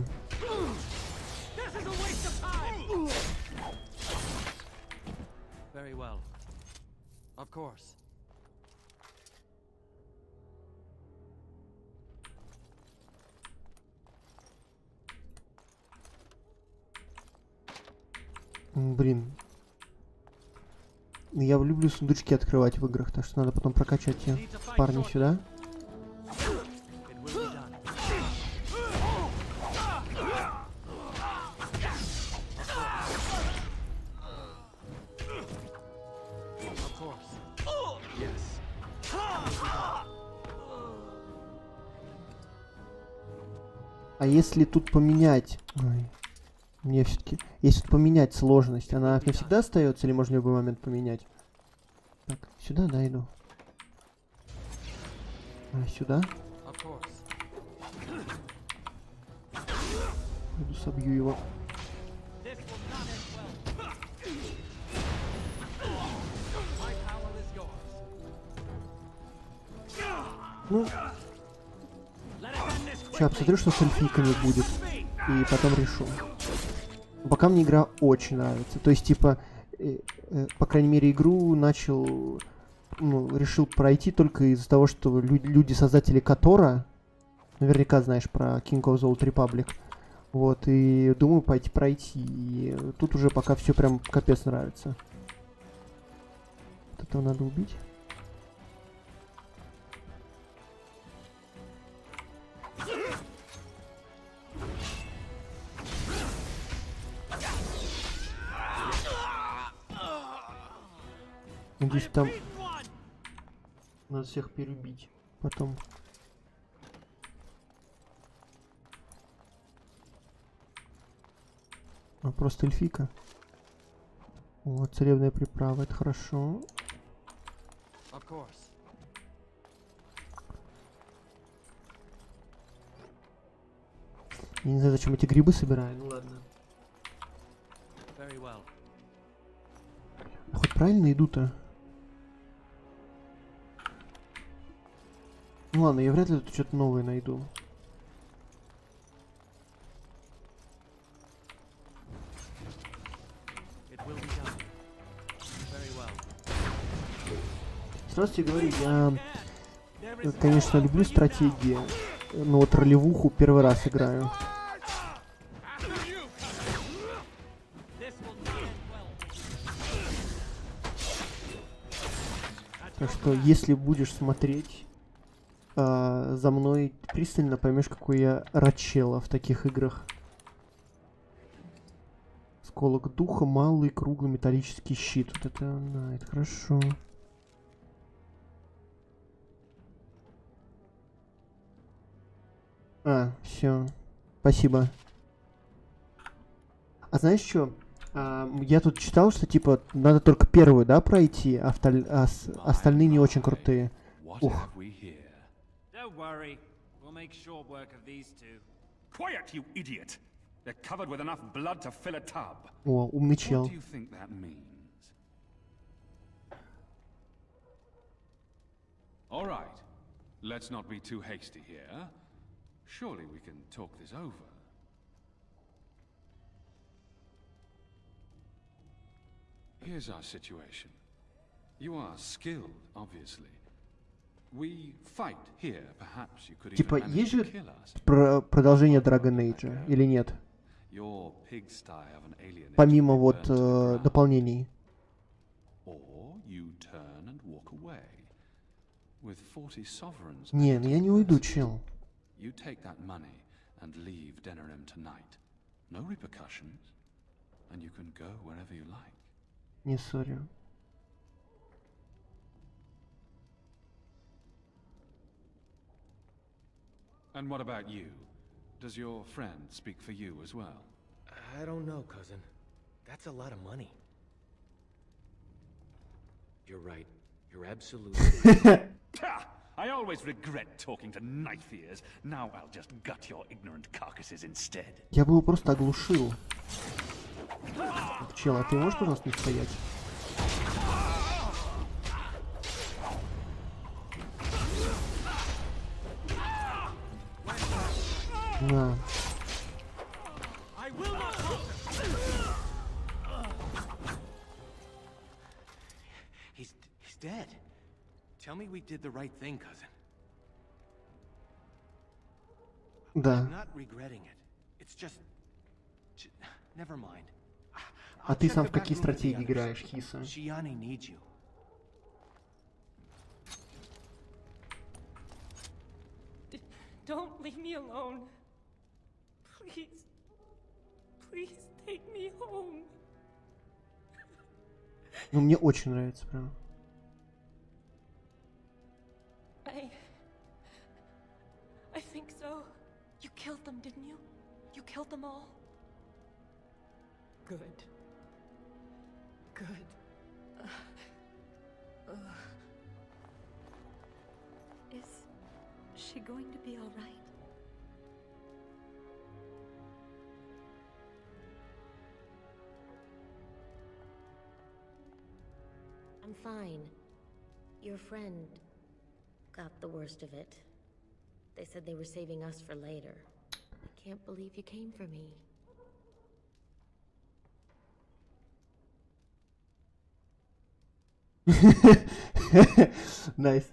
Блин. Я люблю сундучки открывать в играх, так что надо потом прокачать те парни сюда. А если тут поменять... Ой. Мне все-таки... Если тут поменять сложность, она навсегда остается или можно в любой момент поменять? Так, сюда, да, иду. А, сюда. Иду, собью его. Ну... Сейчас посмотрю, что с эльфийками будет. И потом решу. Пока мне игра очень нравится. То есть, типа, по крайней мере, игру начал... Ну, решил пройти только из-за того, что люди-создатели Котора... Наверняка знаешь про King of the Old Republic. Вот, и думаю пойти пройти. И тут уже пока все прям капец нравится. Вот этого надо убить. Надеюсь, там надо всех перебить потом. А, просто эльфийка. Вот, царевная приправа, это хорошо. Я не знаю, зачем эти грибы собираю, ну ладно. Я хоть правильно иду-то? Ну ладно, я вряд ли тут что-то новое найду. Сразу тебе говорю, я, конечно, люблю стратегии, но вот ролевуху первый раз играю. Так что, если будешь смотреть за мной пристально, поймешь, какой я рачела в таких играх. Сколок духа, малый, круглый металлический щит. Вот это, да, это хорошо. А, все. Спасибо. А знаешь что? Я тут читал, что типа надо только первую, да, пройти, а остальные не очень крутые. Ух. О, умный чел. Let's not be too hasty here. Surely we can talk this over. Here's our situation. You are skilled, obviously. We fight here. Perhaps you could even Типа, manage есть to же kill us. продолжение Dragon Age или нет? Your pigsty of an alien Помимо вот дополнений. Or you turn and walk away. With 40 sovereigns. Не, ну я не уйду, чел. You take that money and leave Denerim tonight. No repercussions. And you can go wherever you like. Не, сори. And what about you? Does your friend speak for you as well? I don't know, cousin. That's a lot of money. You're right. You're absolutely I always regret talking to knife ears. Now I'll just gut your ignorant carcasses instead. Я бы его просто оглушил. Чел, а ты можешь, пожалуйста, не стоять? На. He's dead. Tell me we did the right thing, cousin. Да. I'm not regretting it. It's just never mind. А ты сам в какие стратегии играешь, Хиса? Shiani needs you. Don't leave me alone. Please. Please take me home. Ну, мне очень нравится, прям. I think so. You killed them, didn't you? You killed them all? Good. Good. Is she going to be all right? I'm fine. Your friend got the worst of it. They said they were saving us for later. I can't believe you came for me. Nice.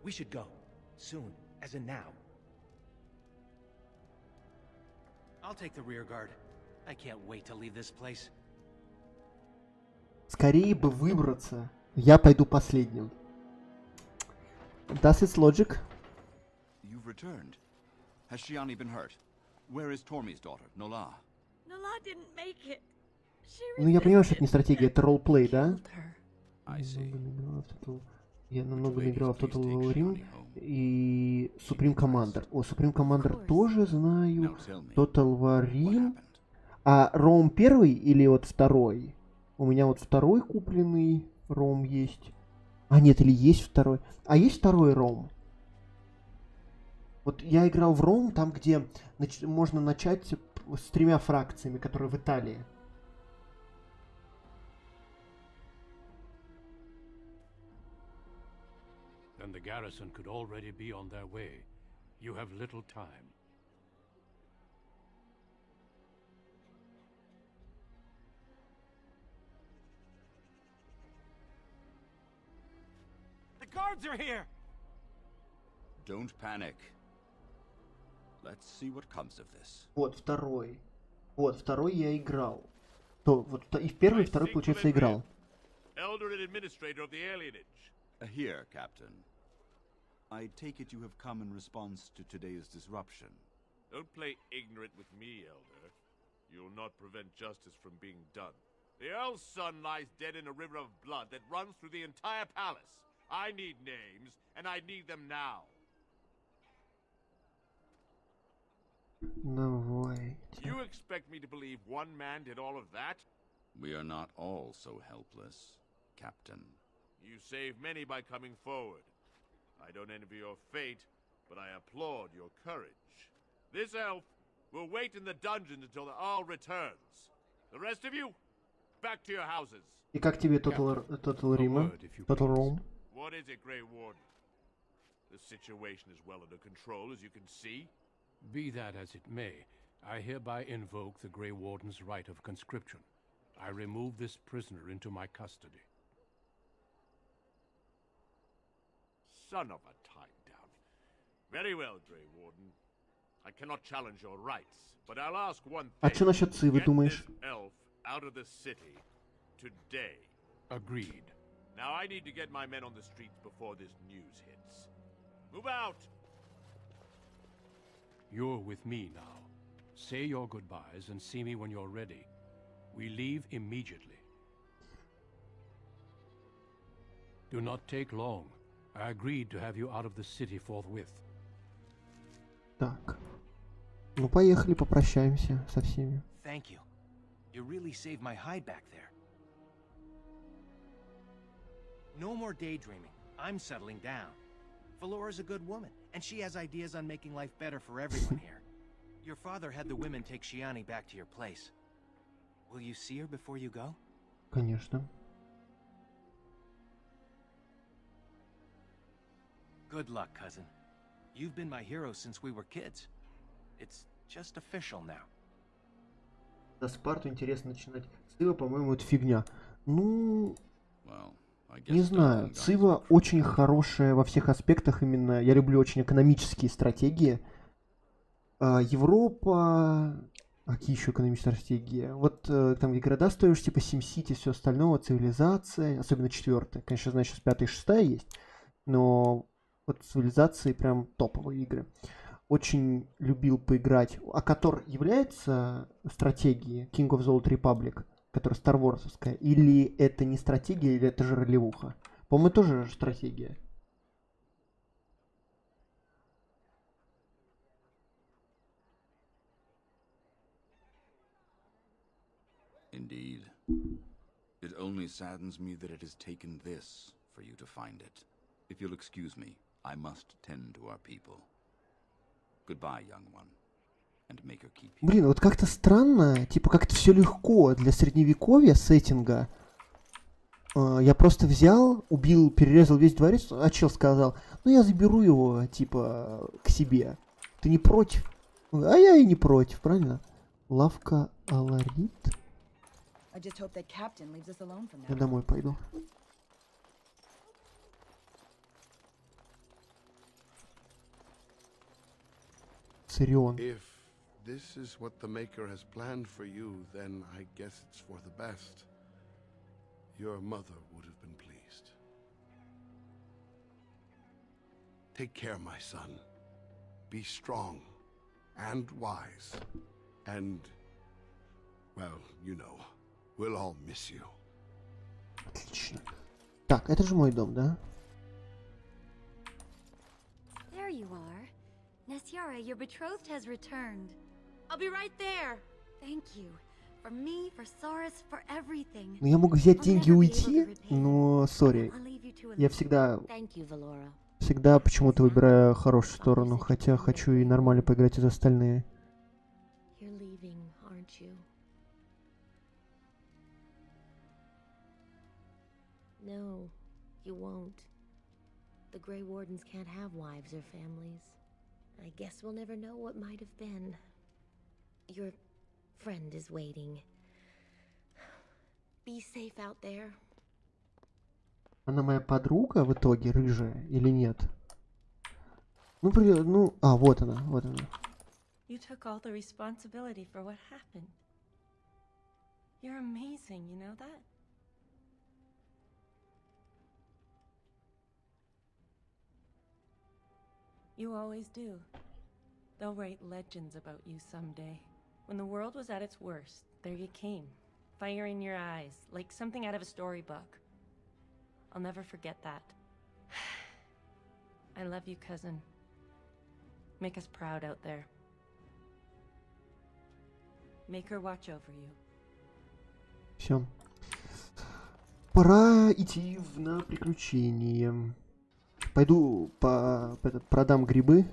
We should go. Soon. As in now. I'll take the rear guard. I can't wait to leave this place. Скорее бы выбраться. Я пойду последним. Does its logic? You've returned. Has Shiani been hurt? Where is Tormi's daughter, Nola? Nola didn't make it. Ну я понимаю, что это не стратегия, это роллплей, да? Я намного не играл в Total War Ring и Supreme Commander. О, Supreme Commander тоже знаю. Total War Ring. А ROM первый или вот второй? У меня вот второй купленный ROM есть. А нет, или есть второй. А есть второй ROM? Вот я играл в ROM, там где можно начать с 3 фракциями, которые в Италии. Then the garrison could already be on their way. You have little time. The guards are here! Don't panic. Let's see what comes of this. Вот второй. Вот второй я играл. То вот и в первый, и второй, получается, играл. Elder and administrator of the alienage. Here, Captain. I take it you have come in response to today's disruption. Don't play ignorant with me, Elder. You'll not prevent justice from being done. The Earl's son lies dead in a river of blood that runs through the entire palace. I need names, and I need them now. Давай. You expect me to believe one man did all of that? We are not all so helpless, Captain. You saved many by coming forward. I don't envy your fate, but I applaud your courage. This elf will wait in the dungeons until the Earl returns. The rest of you, back to your houses. И как тебе Total Rima? Total Rome? What is it, Grey Warden? The situation is well under control, as you can see. Be that as it may, I hereby invoke the Grey Warden's right of conscription. I remove this prisoner into my custody. Son of a time-down. Very well, Grey Warden. I cannot challenge your rights, but I'll ask one А thing. что насчет Цивы, Get думаешь? this elf out of the city today. Agreed. Now I need to get my men on the streets before this news hits. Move out! You're with me now. Say your goodbyes and see me when you're ready. We leave immediately. Do not take long. I agreed to have you out of the city forthwith. Так. Ну, поехали, попрощаемся со всеми. Thank you. You really saved my hide back there. No more daydreaming. I'm settling down. Valora's a good woman, and she has ideas on making life better for everyone here. Your father had the women take Shiani back to your place. Will you see her before you go? Конечно. Good luck, cousin. You've been my hero since we were kids. It's just official now. За Спарту интересно начинать. Цива, по-моему, это фигня. Ну, не знаю. Цива очень хорошая во всех аспектах. Именно я люблю очень экономические стратегии. Европа... А какие еще экономические стратегии? Вот там, где города строишь, типа SimCity, все остальное, цивилизация, особенно 4-я. Конечно, знаю, сейчас 5-я и 6-я есть, но вот цивилизации прям топовые игры. Очень любил поиграть. А который является стратегией King of the Old Republic, которая Star Wars'овская, или это не стратегия, или это же ролевуха? По-моему, тоже стратегия. Indeed. It only saddens me that it has taken this for you to find it. If you'll excuse me, I must tend to our people. Goodbye, young one. And make her keep you. Блин, вот как-то странно, типа как-то все легко для средневековья сеттинга. Я просто взял, убил, перерезал весь дворец, а чел сказал, ну я заберу его, типа, к себе. Ты не против? А я и не против, правильно? Лавка Аларит. Я домой пойду. Цирион. If this is what the Maker has planned for you, then I guess it's for the best. Your mother would have been pleased. Take care, my son. Be strong and wise. And, well, you know, we'll all miss you. Отлично. Так, это же мой дом, да? There you are. Nesyara, your betrothed has returned. I'll be right there. Thank you. For me, for Saurus, for everything. Ну, я могу взять деньги и уйти, но, сори, я всегда почему-то выбираю хорошую сторону, хотя хочу и нормально поиграть и за остальные. You're leaving, aren't you? No, you won't. The Grey Wardens can't have wives or families. I guess we'll never know what might have been. Your friend is waiting. Be safe out there. Она моя подруга в итоге, рыжая, или нет? Ну, вот она, вот она. You took all the responsibility for what happened. You're amazing, you know that? You always do. They'll write legends about you someday. When the world was at its worst, there you came. Fire in your eyes, like something out of a storybook. I'll never forget that. I love you, cousin. Make us proud out there. Make her watch over you. Все. Пора идти на приключение. Пойду продам грибы.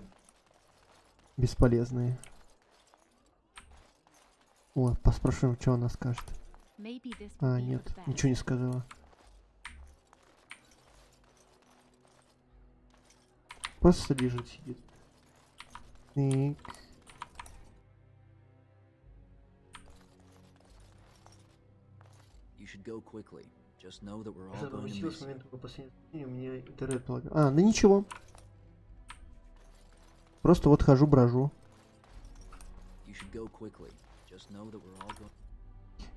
Бесполезные. О, поспрашиваем, что она скажет. А, нет, ничего не сказала. Просто лежит, сидит. Так. С момента последнего у меня интернет полагал. А, ну ничего. Просто вот хожу, брожу.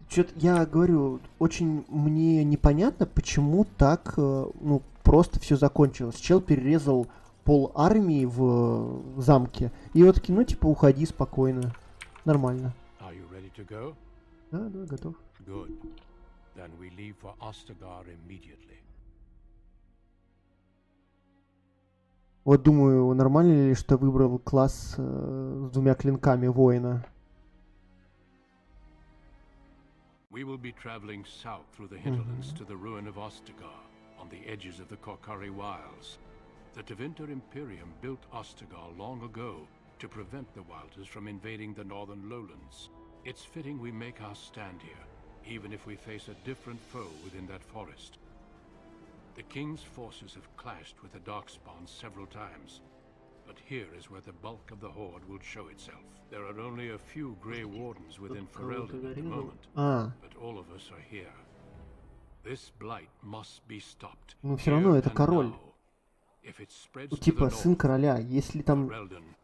Чё-то я говорю, очень мне непонятно, почему так, ну, просто все закончилось. Чел перерезал пол армии в замке. И вот такие, ну, типа, уходи спокойно. Нормально. Да, готов. Вот думаю, нормально ли, что выбрал класс с двумя клинками воина. We will be traveling south through the hinterlands to the ruin of Ostagar, on the edges of the Korkari Wilds. The Tevinter Imperium built Ostagar long ago to prevent the Wilders from invading the northern lowlands. It's fitting we make our stand here, even if we face a different foe within that forest. The King's forces have clashed with the Darkspawn several times, but here is where the bulk of the horde will show itself. There are only a few Grey Wardens within Ferelden at the moment, but all of us are here. This blight must be stopped. Но все равно это король. Типа сын короля. Если там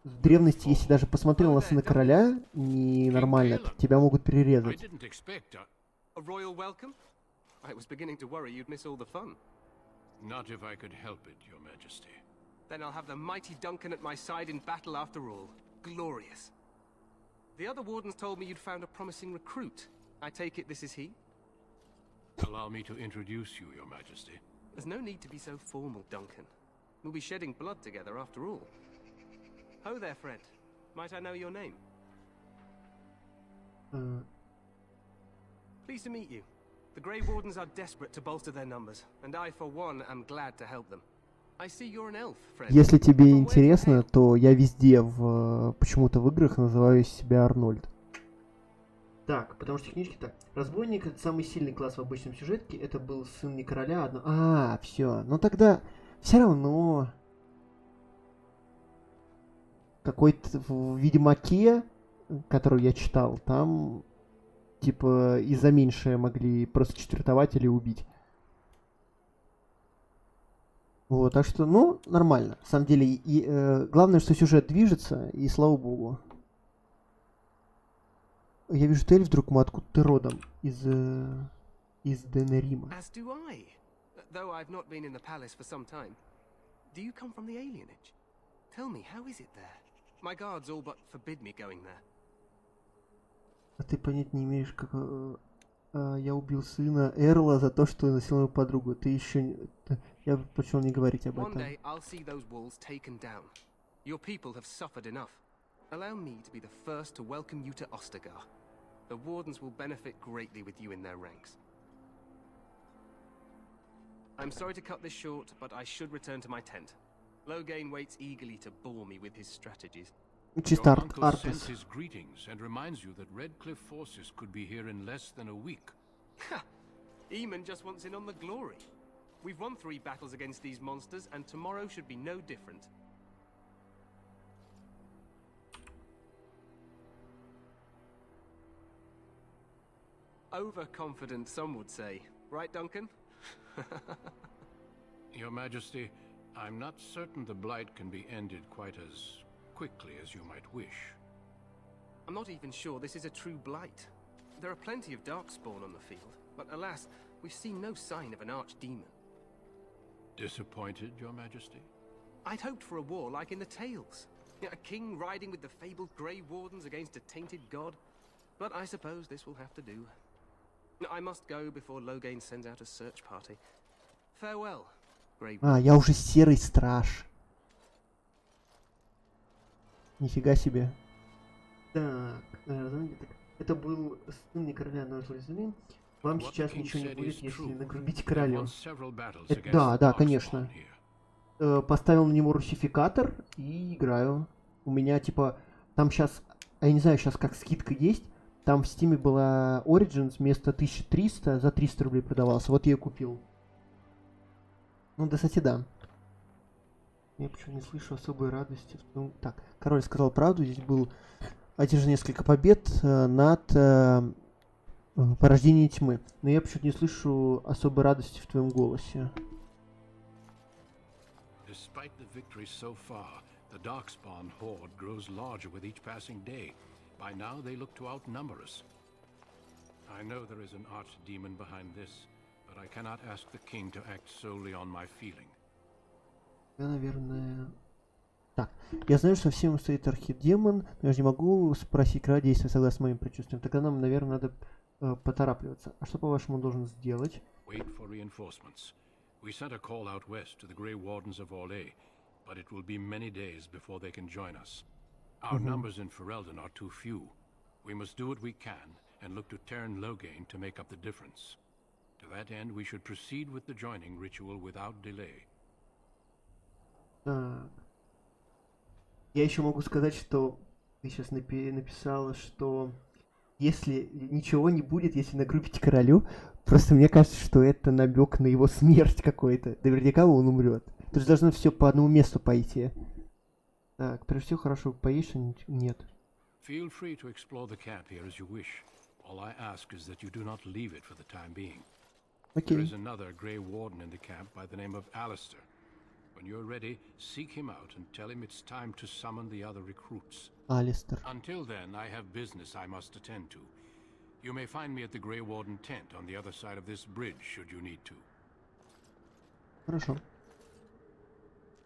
в древности, если даже посмотрел на сына короля, ненормально, то тебя могут перерезать. Not if I could help it, Your Majesty. Then I'll have the mighty Duncan at my side in battle after all. Glorious. The other wardens told me you'd found a promising recruit. I take it this is he? Allow me to introduce you, Your Majesty. There's no need to be so formal, Duncan. We'll be shedding blood together after all. Ho there, friend. Might I know your name? Pleased to meet you. The Grey Wardens are desperate to bolster their numbers, and I, for one, am glad to help them. I see you're an elf, friend. Если тебе интересно, то я везде почему-то в играх называю себя Арнольд. Так, потому что книжки так. Разбойник — это самый сильный класс в обычном сюжетке. Это был сын не короля, одно... А, все. Ну тогда все равно какой-то в Ведьмаке, который я читал, там типа и за меньшее могли просто четвертовать или убить. Вот, так что, ну, нормально. На самом деле, главное, что сюжет движется, и слава богу. Я вижу, ты эльф, друг мой, откуда ты родом? Из Денерима. As do I. Though I've not been in the palace for some time. Do you come from the alienage? Tell me, how is it there? My guards all but forbid me going there. А ты понять не имеешь, как я убил сына Эрла за то, что насиловал мою подругу. Ты еще... Я предпочел не говорить об этом. One day I'll see those walls taken down. Your people have suffered enough. Allow me to be the first to welcome you to Ostagar. The Wardens will benefit greatly with you in their ranks. I'm sorry to cut this short, but I should return to my tent. Loghain waits eagerly to bore me with his strategies. Your uncle sends his greetings and reminds you that Redcliffe forces could be here in less than a week. Ha! Eamon just wants in on the glory. We've won 3 battles against these monsters, and tomorrow should be no different. Overconfident, some would say. Right, Duncan? Your Majesty, I'm not certain the blight can be ended quite as quickly as you might wish. I'm not even sure this is a true blight. There are plenty of darkspawn on the field, but alas, we've seen no sign of an archdemon. Disappointed, Your Majesty? I'd hoped for a war like in the tales. A king riding with the fabled Grey Wardens against a tainted god. But I suppose this will have to do. I must go before Loghain sends out a search party. Farewell, Grey Warden. А, я уже серый страж. Нифига себе. Так, это был сын не короля, но земли. Вам сейчас ничего не будет, если нагрубить королю. Да, конечно. Поставил на него русификатор и играю. У меня типа, там сейчас, я не знаю, сейчас как скидка есть. Там в Стиме была Origins вместо 1300 за 300 рублей продавался. Вот я ее купил. Ну, кстати, да. Я почему не слышу особой радости. Ну, так, король сказал правду. Здесь был одержан несколько побед над Порождение тьмы. Но я почему-то не слышу особой радости в твоем голосе. Despite the victory so far, the Darkspawn horde grows larger with each passing day. By now they look to outnumber us. I know there is an archdemon behind this, but I cannot ask the king to act solely on my feeling. Я, наверное... Так, я знаю, что всем стоит архидемон, но я же не могу спросить короля действия согласно моим предчувствиям. Тогда нам, наверное, надо поторапливаться. А что, по-вашему, он должен сделать? Wait for reinforcements. We sent a call out west to the Grey Wardens of Orlais, but it will be many days before they can join us. Our numbers in Ferelden are too few. We must do what we can and look to turn Loghain to make up the difference. To that end, we should proceed with the joining ritual without delay. Я еще могу сказать, что ты сейчас написала, что если ничего не будет, если нагрубить королю, просто мне кажется, что это намек на его смерть какой-то. Наверняка он умрет. То есть должно все по одному месту пойти. Так, прежде всего, хорошо, поешь, нет. Feel free to explore the camp here as you wish. All I ask is that you do not leave it for the time being. Okay. There is another Grey Warden in the camp by the name of Alistair. When you're ready, seek him out and tell him it's time to summon the other recruits. Alistair. Until then, I have business I must attend to. You may find me at the Grey Warden tent on the other side of this bridge, should you need to. Хорошо.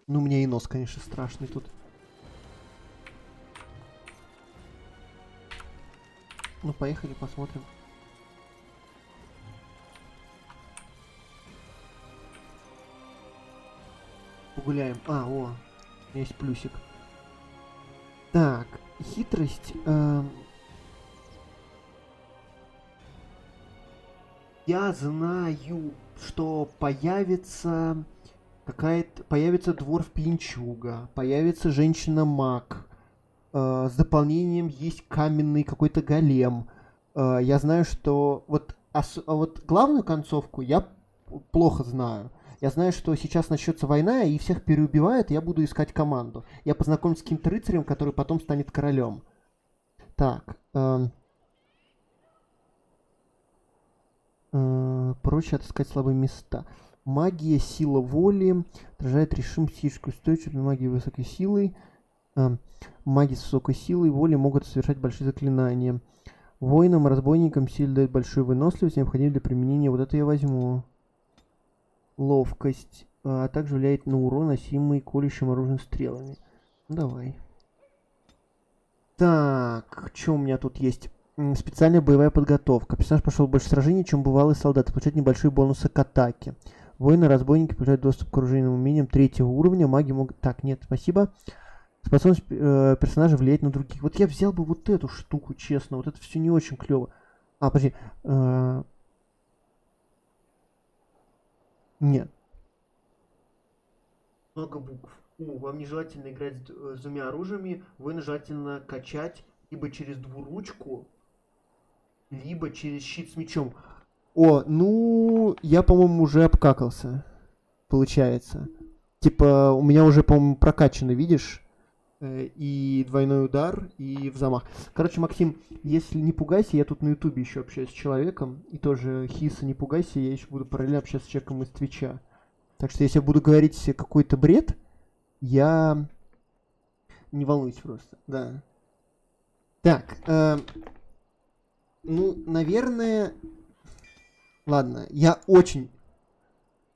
Ну, у меня и нос, конечно, страшный тут. Ну, поехали, посмотрим. Погуляем. О, у меня есть плюсик. Так, хитрость. Я знаю, что появится дворф-пьянчуга, появится женщина-маг. С дополнением есть каменный какой-то голем. Я знаю, что вот главную концовку я плохо знаю. Я знаю, что сейчас начнется война, и всех переубивают, и я буду искать команду. Я познакомлюсь с каким-то рыцарем, который потом станет королем. Так. Проще отыскать слабые места. Магия, сила воли. Отражает решимость психическую устойчивость. Магия высокой силой. Маги с высокой силой воли могут совершать большие заклинания. Воинам и разбойникам сила дает большую выносливость, необходимую для применения. Вот это я возьму. Ловкость. А также влияет на урон, носимый колющим оружием стрелами. Ну, давай. Так, что у меня тут есть? Специальная боевая подготовка. Персонаж прошел больше сражений, чем бывалые солдаты. Получает небольшие бонусы к атаке. Воины-разбойники получают доступ к оружейным умениям 3-го уровня. Маги могут... Так, нет, спасибо. Способность персонажа влиять на других. Вот я взял бы вот эту штуку, честно. Вот это все не очень клево. Подожди. Нет. Много букв. Вам нежелательно играть с двумя оружиями. Воина желательно качать либо через двуручку, либо через щит с мечом. Ну, я, по-моему, уже обкакался. Получается. Типа, у меня уже, по-моему, прокачано, видишь? И двойной удар, и в замах. Короче, Максим, если не пугайся, я тут на ютубе еще общаюсь с человеком. И тоже Хиса, не пугайся, я еще буду параллельно общаться с человеком из Твича. Так что, если я буду говорить какой-то бред, я... Не волнуйтесь просто, да. Так, ну, наверное... Ладно, я очень...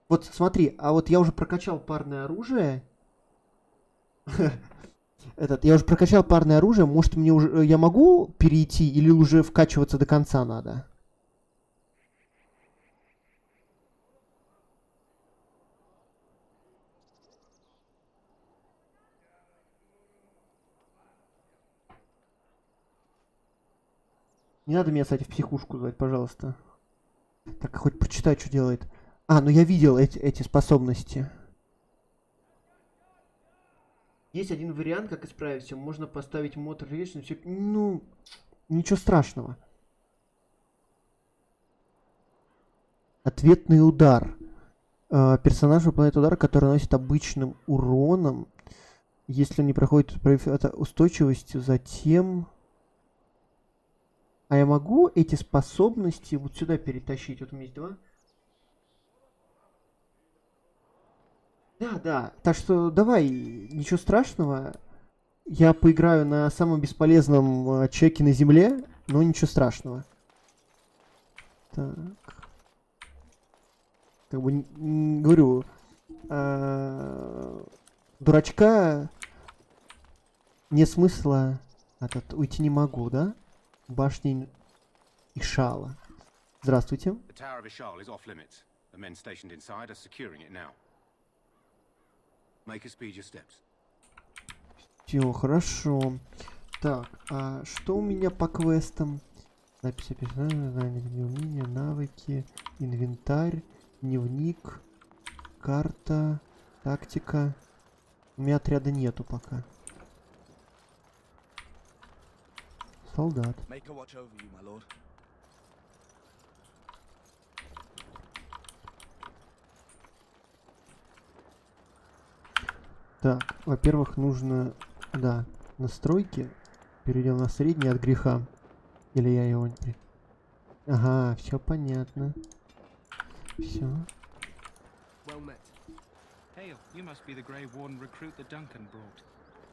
Вот смотри, а вот я уже прокачал парное оружие. Я уже прокачал парное оружие. Может, мне уже... Я могу перейти или уже вкачиваться до конца надо? Не надо меня, кстати, в психушку звать, пожалуйста. Так, хоть прочитай, что делает. Ну я видел эти способности. Есть один вариант, как исправить все. Можно поставить мод релейшн, все. Ну, ничего страшного. Ответный удар. Персонаж выполняет удар, который наносит обычным уроном. Если он не проходит устойчивостью, затем... А я могу эти способности вот сюда перетащить? Вот у меня есть 2. Да. Так что давай, ничего страшного. Я поиграю на самом бесполезном чеке на земле, но ничего страшного. Так. Как бы, говорю, дурачка нет смысла уйти не могу, да? Башня Ишала. Здравствуйте. The Tower of Ishal is off limits. The men stationed inside are securing it now. Make a speed your steps. Все, хорошо. Так, а что у меня по квестам? Запись описания, умения, навыки, инвентарь, дневник, карта, тактика. У меня отряда нету пока. Солдат. Так, во-первых, нужно, да, настройки. Перейдем на средний от греха. Или я его не... Ага, все понятно. Все. Hail, you must be the Grey Warden recruit that Duncan brought.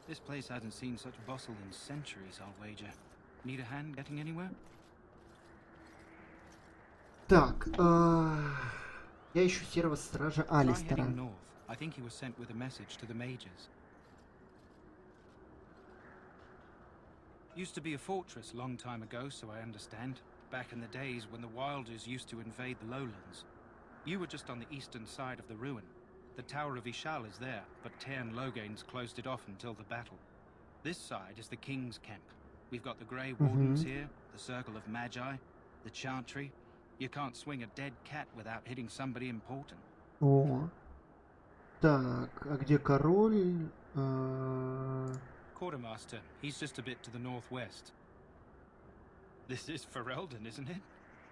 This place hasn't seen such bustle in centuries, I'll wager. Need a hand getting anywhere? Так, я ищу серого стража Алистера. I think he was sent with a message to the mages. Used to be a fortress long time ago, so I understand. Back in the days when the Wilders used to invade the lowlands. You were just on the eastern side of the ruin. The Tower of Ishal is there, but Tairn Logain's closed it off until the battle. This side is the King's camp. We've got the Grey Wardens here, the Circle of Magi, the Chantry. You can't swing a dead cat without hitting somebody important. О. Так, а где король? Quartermaster, he's just a bit to the northwest. This is Ferelden, isn't it?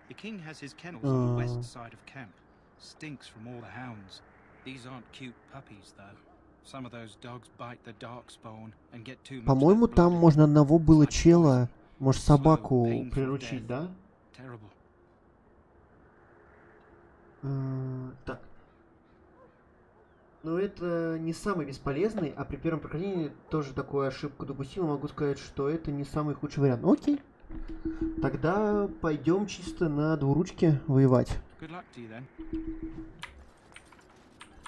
The king has his kennels on the west side of camp. Stinks from all the hounds. These aren't cute puppies, though. Some of those dogs bite the darkspawn and get too much. По-моему, там можно одного было чела, может, собаку приручить, да? Terrible. Так. Но это не самый бесполезный, а при первом прохождении тоже такую ошибку допустил. Могу сказать, что это не самый худший вариант. Ну, окей. Тогда пойдем чисто на двуручке воевать.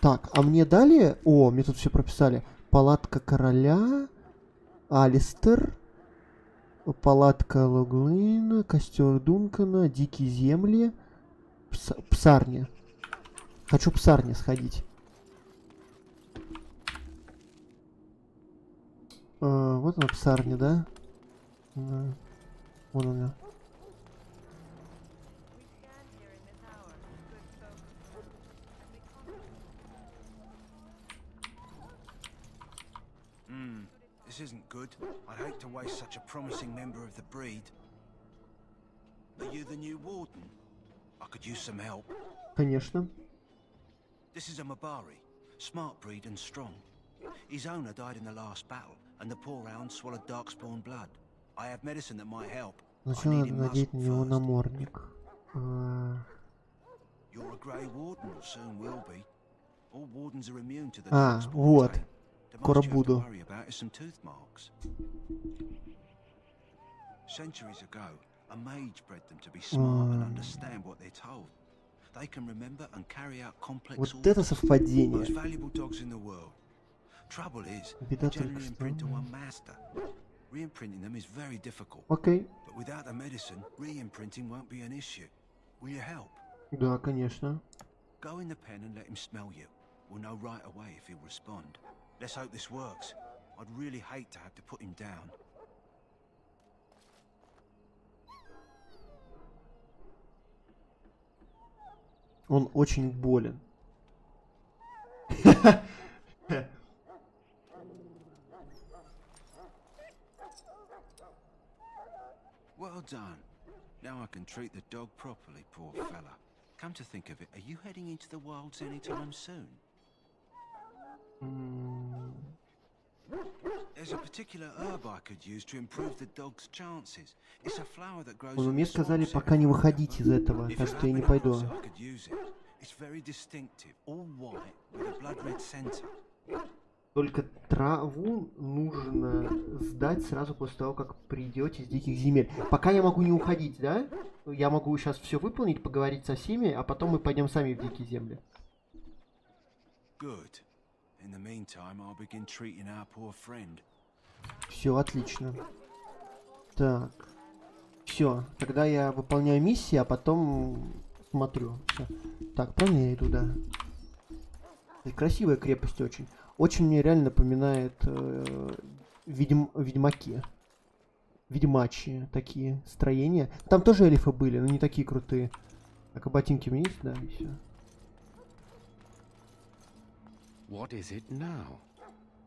Так, а мне дали... О, мне тут все прописали. Палатка короля, Алистер, палатка Логлина, костер Дункана, дикие земли, псарня. Хочу псарня сходить. Вот она псарня, да? Вон она. This isn't good. I'd hate to waste such a promising member of the breed. Are you the new warden? I could use some help. Конечно. This is a Mabari, smart breed and strong. His owner died in the last battle, and the poor hound swallowed darkspawn blood. I have medicine that might help. Сначала надо надеть на него намордник. You're a Grey Warden, or soon will be. All wardens are immune to the darkspawn. Вот. The Скоро most you have to буду. worry about is some tooth marks. Centuries ago, a mage bred them to be smart and understand what they're told. They can remember and carry out complex Вот это совпадение. most valuable dogs in the world. Trouble is, they generally imprint to one master. Reimprinting them is very difficult. Окей. But without the medicine, reimprinting won't be an issue. Will you help? Да, конечно. Go in the pen and let him smell you. We'll know right away if he'll respond. Let's hope this works. I'd really hate to have to put him down. Он очень болен. Well done. Now I can treat the dog properly, poor fella. Come to think of it, are you heading into the wilds anytime soon? There's a particular herb I could use to improve the dog's chances. It's a flower that grows. Ну, мне сказали, пока не выходить из этого, так что я не пойду. It's very distinctive, all white with a blood red center. Только траву нужно сдать сразу после того, как придете из диких земель. Пока я могу не уходить, да? Я могу сейчас все выполнить, поговорить со всеми, а потом мы пойдем сами в дикие земли. Good. In the meantime, I'll begin treating our poor friend. Все, отлично. Так. Все, тогда я выполняю миссии, а потом смотрю. Всё. Так, правильно я иду, да? И красивая крепость очень. Очень мне реально напоминает ведьмаки. Ведьмачьи такие строения. Там тоже эльфы были, но не такие крутые. Так, а ботинки у меня есть, да, и все. What is it now?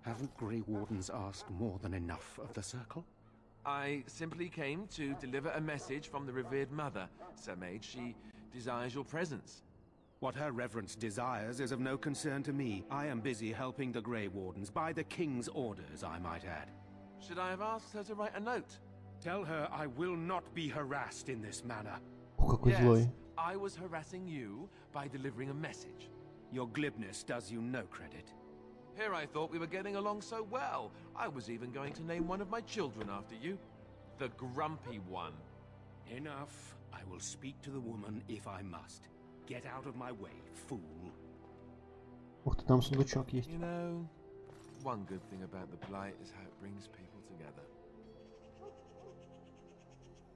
Haven't Grey Wardens asked more than enough of the circle? I simply came to deliver a message from the revered mother, Sir Mage. She desires your presence. What her reverence desires is of no concern to me. I am busy helping the Grey Wardens, by the King's orders, I might add. Should I have asked her to write a note? Tell her I will not be harassed in this manner. Yes, I was harassing you by delivering a message. Your glibness does you no credit. Here I thought we were getting along so well. I was even going to name one of my children after you. The Grumpy One. Enough. I will speak to the woman if I must. Get out of my way, fool. Ух ты, там сундучок есть. You know, one good thing about the Blight is how it brings people together.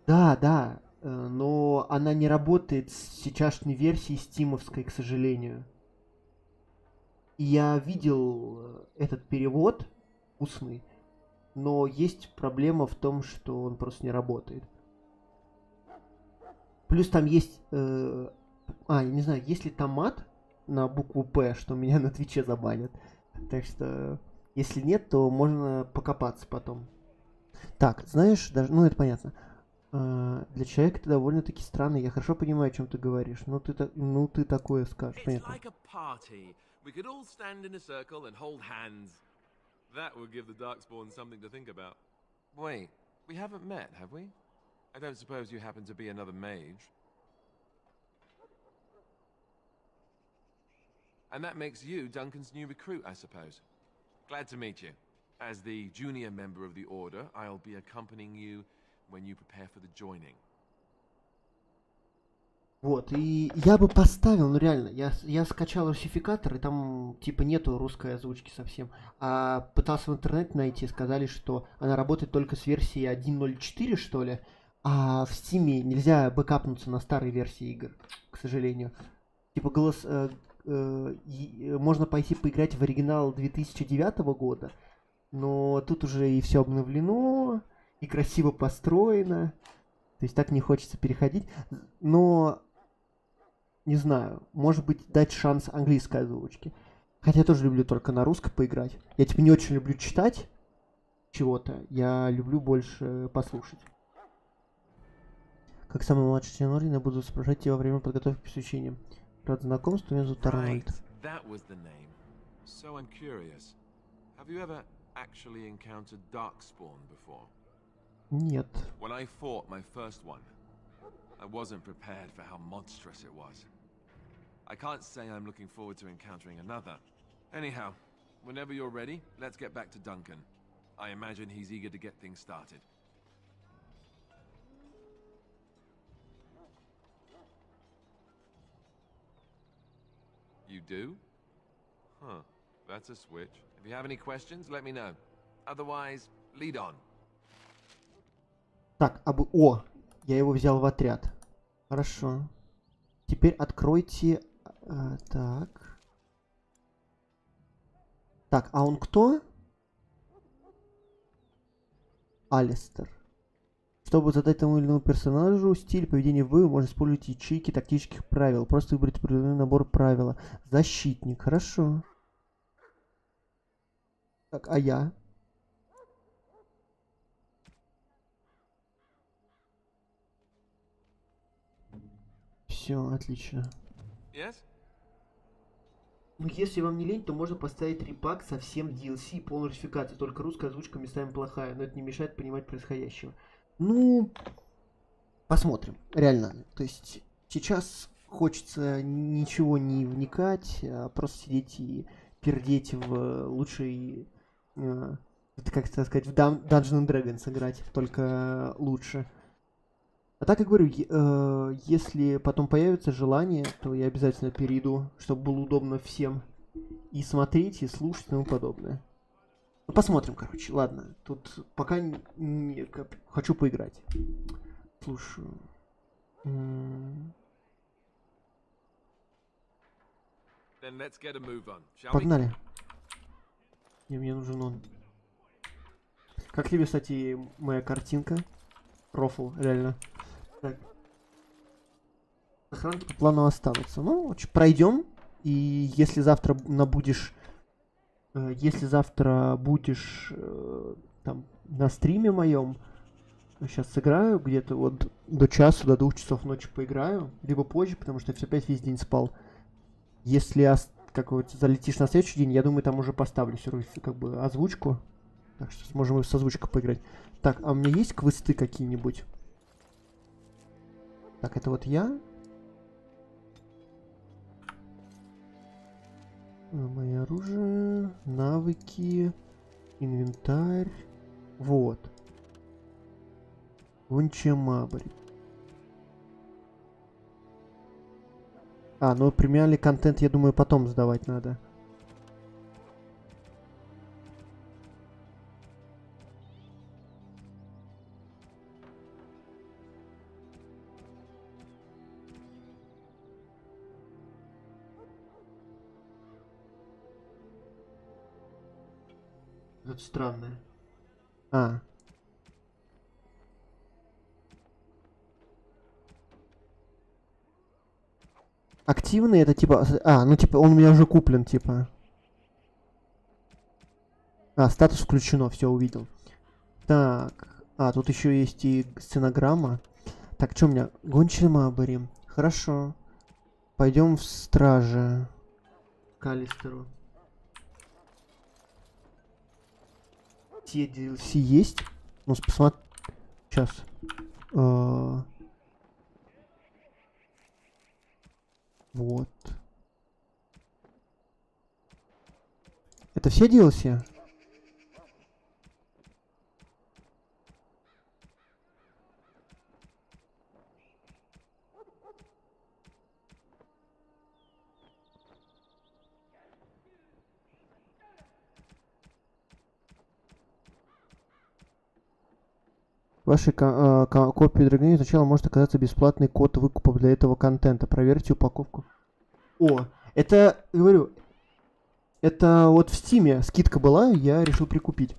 Да, да, но она не работает с сейчасшней версией стимовской, к сожалению. И я видел этот перевод устный, но есть проблема в том, что он просто не работает. Плюс там есть... я не знаю, есть ли там мат на букву П, что меня на Твиче забанят. Так что, если нет, то можно покопаться потом. Так, знаешь, даже, ну это понятно. Для человека ты довольно-таки странный. Я хорошо понимаю, о чем ты говоришь. Ну ты такое скажешь. Понятно. We could all stand in a circle and hold hands. That would give the Darkspawn something to think about. Wait, we haven't met, have we? I don't suppose you happen to be another mage. And that makes you Duncan's new recruit, I suppose. Glad to meet you. As the junior member of the Order, I'll be accompanying you when you prepare for the joining. Вот, и я бы поставил, ну реально, я скачал русификатор, и там типа нету русской озвучки совсем. А пытался в интернете найти, сказали, что она работает только с версией 1.04, что ли. А в Стиме нельзя бэкапнуться на старой версии игр, к сожалению. Типа можно пойти поиграть в оригинал 2009 года, но тут уже и все обновлено, и красиво построено. То есть так не хочется переходить. Но... Не знаю, может быть, дать шанс английской озвучке. Хотя я тоже люблю только на русской поиграть. Я типа не очень люблю читать чего-то. Я люблю больше послушать. Как самый младший член Ордена, буду сопровождать тебя во время подготовки к посвящениям. Рад знакомству, меня зовут Арнольд. That was the name. So I'm curious. Have you ever actually encountered Darkspawn before? Нет. When I fought my first one, I wasn't prepared for how monstrous it was. I can't say I'm looking forward to encountering another. Anyhow, whenever you're ready, let's get back to Duncan. I imagine he's eager to get things started. You do? Huh, that's a switch. If you have any questions, let me know. Otherwise, lead on. Так, О, я его взял в отряд. Хорошо. Теперь откройте... так. Так, а он кто? Алистер. Чтобы задать тому или иному персонажу стиль поведения в бою, можно использовать ячейки тактических правил. Просто выбрать определенный набор правил. Защитник. Хорошо. Так, а я? Все, отлично. Yes? Ну, если вам не лень, то можно поставить репак со всем DLC и полной ратификацией. Только русская озвучка местами плохая, но это не мешает понимать происходящего. Ну, посмотрим. Реально. То есть сейчас хочется ничего не вникать, а просто сидеть и пердеть в лучший, как это сказать, в Dungeons & Dragons играть, только лучше. А так, как говорю, если потом появится желание, то я обязательно перейду, чтобы было удобно всем и смотреть, и слушать, и тому подобное. Ну, посмотрим, короче. Ладно, тут пока хочу поиграть. Слушаю. Погнали. Мне нужен он. Как тебе, кстати, моя картинка? Рофл, реально. Так. Охранки по плану останутся. Ну, пройдем. И если завтра будешь там на стриме моем, сейчас сыграю где-то вот до часу, до 2 часов ночи поиграю, либо позже, потому что я все опять весь день спал. Если залетишь на следующий день, я думаю, там уже поставлю как бы озвучку. Так что сможем с озвучкой поиграть. Так, а у меня есть квесты какие-нибудь? Так, это вот я. Мое оружие, навыки, инвентарь. Вот. Гончая мабри. Ну премиальный контент, я думаю, потом сдавать надо. Это странное. Активный это типа... ну типа он у меня уже куплен, типа. Статус включено, все увидел. Так. Тут еще есть и сценограмма. Так, что у меня? Гончая мабри. Хорошо. Пойдем в стражи. К Алистеру. Те DLC есть? Ну, посмотри. Сейчас. Вот. Это все DLC? В вашей копии Драгони сначала может оказаться бесплатный код выкупа для этого контента. Проверьте упаковку. Это, говорю, это вот в Стиме скидка была, я решил прикупить.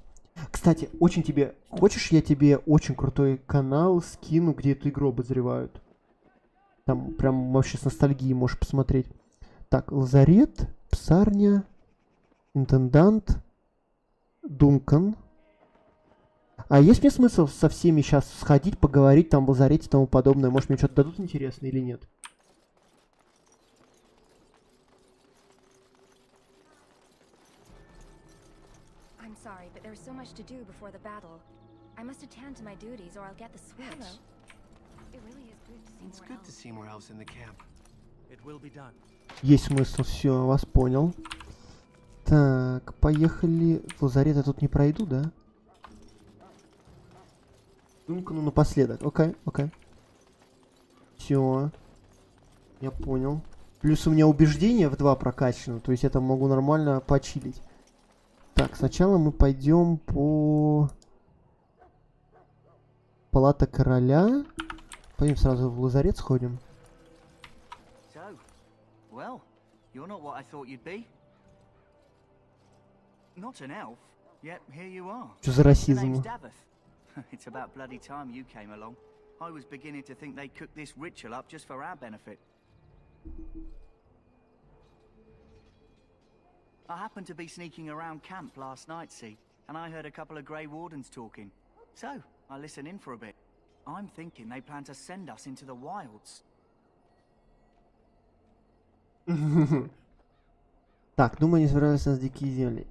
Кстати, хочешь, я тебе очень крутой канал скину, где эту игру обозревают? Там прям вообще с ностальгией можешь посмотреть. Так, лазарет, псарня, интендант, Дункан. Есть мне смысл со всеми сейчас сходить, поговорить, там в лазарете и тому подобное? Может, мне что-то дадут интересное или нет? Sorry, but there's so much to do before the battle. I must attend to my duties or I'll get the switch. Hello. It really is good to see It's good to see more elves in the camp. It will be done. Есть смысл, все, вас понял. Так, поехали. В лазарет я тут не пройду, да? Ну-ка, напоследок. Окей. Все. Я понял. Плюс у меня убеждение в 2 прокачано, то есть это могу нормально почилить. Так, сначала мы пойдем по... Палата короля. Пойдем сразу в лазарет сходим. Well, you're not what I thought you'd be. Not an elf, yet here you are. Что за расизм? It's about bloody time you came along. I was beginning to think they cooked this ritual up just for our benefit. I happened to be sneaking around camp last night, see, and I heard a couple of Grey Wardens talking. So, I listened in for a bit. I'm thinking they plan to send us into the wilds. Так, думаю, они собирались нас дикие земли.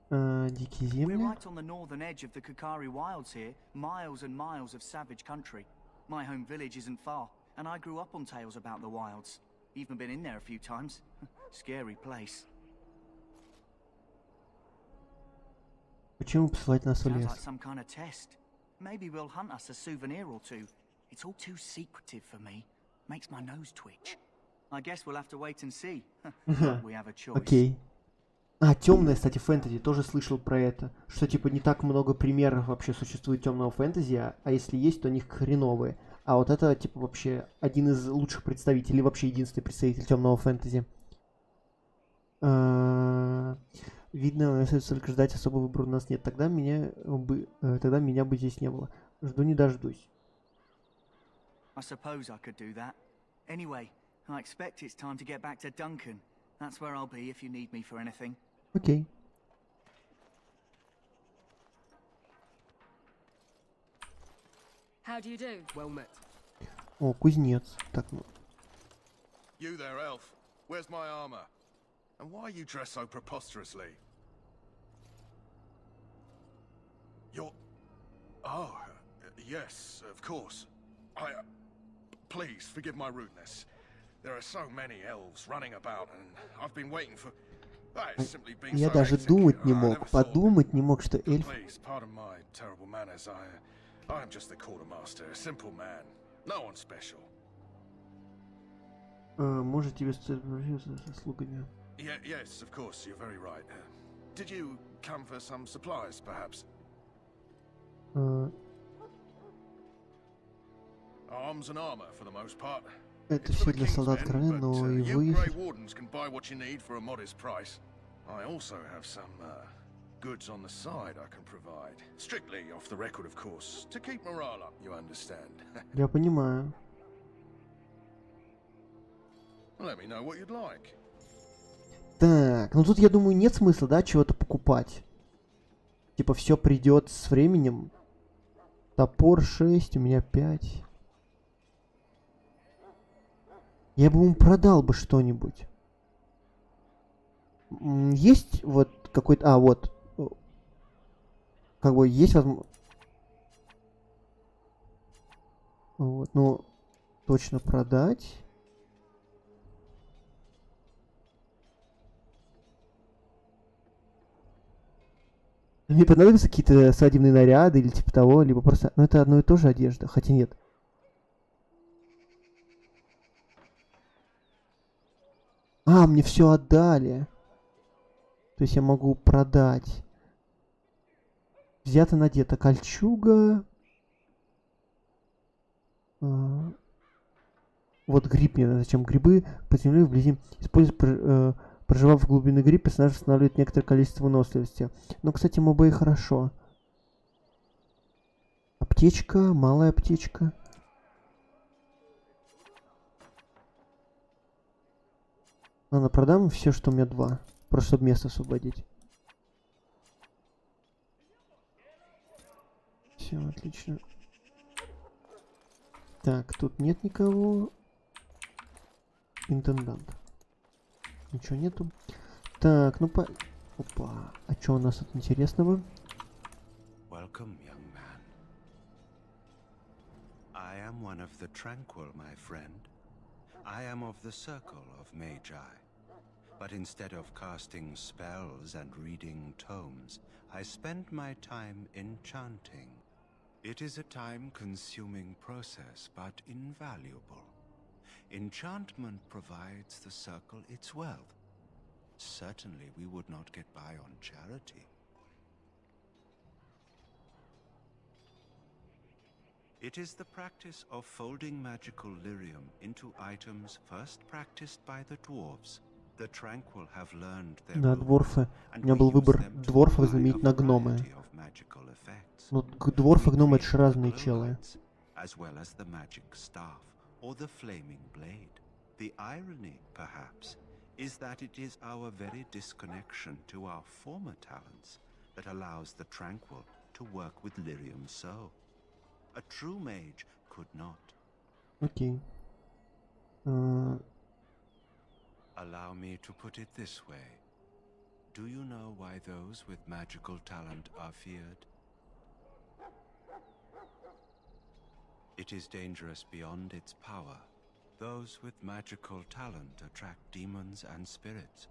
Дикие земли. We're right on the northern edge of the Kakari wilds here, miles and miles of savage country. My home village isn't far, and I grew up on tales about the wilds. Even been in there a few times. Scary place. Почему посылать нас в Sounds лес? like some kind of test. Maybe we'll hunt us a souvenir or two. It's all too secretive for me. Makes my nose twitch. I guess we'll have to wait and see. We have a choice. Окей. А, темное, кстати, фэнтези. Тоже слышал про это. Что, типа, не так много примеров вообще существует темного фэнтези, а если есть, то они хреновые. А вот это, типа, вообще один из лучших представителей, вообще единственный представитель темного фэнтези. Видно, если только ждать, особого выбора у нас нет. Тогда меня бы здесь не было. Жду не дождусь. I suppose I could do that. Anyway, I expect it's time to get back to Duncan. That's where I'll be if you need me for anything. Окей. How do you do? Well met. О, кузнец. Так, ну. You there, elf. Where's my armor? And why are you dressed so preposterously? You're... Oh, yes, of course. Please, forgive my rudeness. There are so many elves running about, and I've been waiting for... Я даже думать не мог, подумать не мог, что эльф... Please, pardon my terrible manners. I'm just the quartermaster, a simple man. No one special. Может тебе стоит со слугами? Yes, of course, you're very right. Did you come for some supplies, perhaps? Arms and armor, for the most part. Это все для солдат короля, но и вы... Grey Wardens can buy what you need for a modest price. I also have some goods on the side I can provide. Strictly off the record, of course, to keep morale up, you understand. Я понимаю. Let me know what you'd like. Так, ну тут, я думаю, нет смысла, да, чего-то покупать. Типа, все придет с временем. Топор 6, у меня 5. Я бы ему продал бы что-нибудь. Есть вот какой-то... А, вот. Как бы есть возможность... Вот, ну, точно продать. Мне понадобятся какие-то свадебные наряды или типа того, либо просто... Ну, это одно и то же одежда, хотя нет. А, мне все отдали. То есть я могу продать. Взято надето кольчуга. Вот гриб мне. Зачем грибы? Под землей вблизи. Используя, проживав в глубины гриб, персонаж восстанавливает некоторое количество выносливости. Ну, кстати, мобы и хорошо. Аптечка, малая аптечка. Ладно, продам все, что у меня 2. Просто чтобы место освободить. Все, отлично. Так, тут нет никого. Интендант. Ничего нету. Так, ну по... Опа. А что у нас тут интересного? Welcome, young man. I am one of the tranquil, my friend. I am of the circle of magi. But instead of casting spells and reading tomes, I spend my time enchanting. It is a time-consuming process, but invaluable. Enchantment provides the circle its wealth. Certainly we would not get by on charity. It is the practice of folding magical lyrium into items first practiced by the dwarves. The tranquil have learned their Да, дворфы. У меня был выбор дворфов заменить на гномы. Ну, дворфы и гномы — это же разные челы. As well as the magic staff or the flaming blade. The irony, perhaps, is that it is our very disconnection to our former talents that allows the tranquil to work with lyrium so. A true mage could not. Окей. Allow me to put it this way. Do you know why those with magical talent are feared? It is dangerous beyond its power. Those with magical talent attract demons and spirits.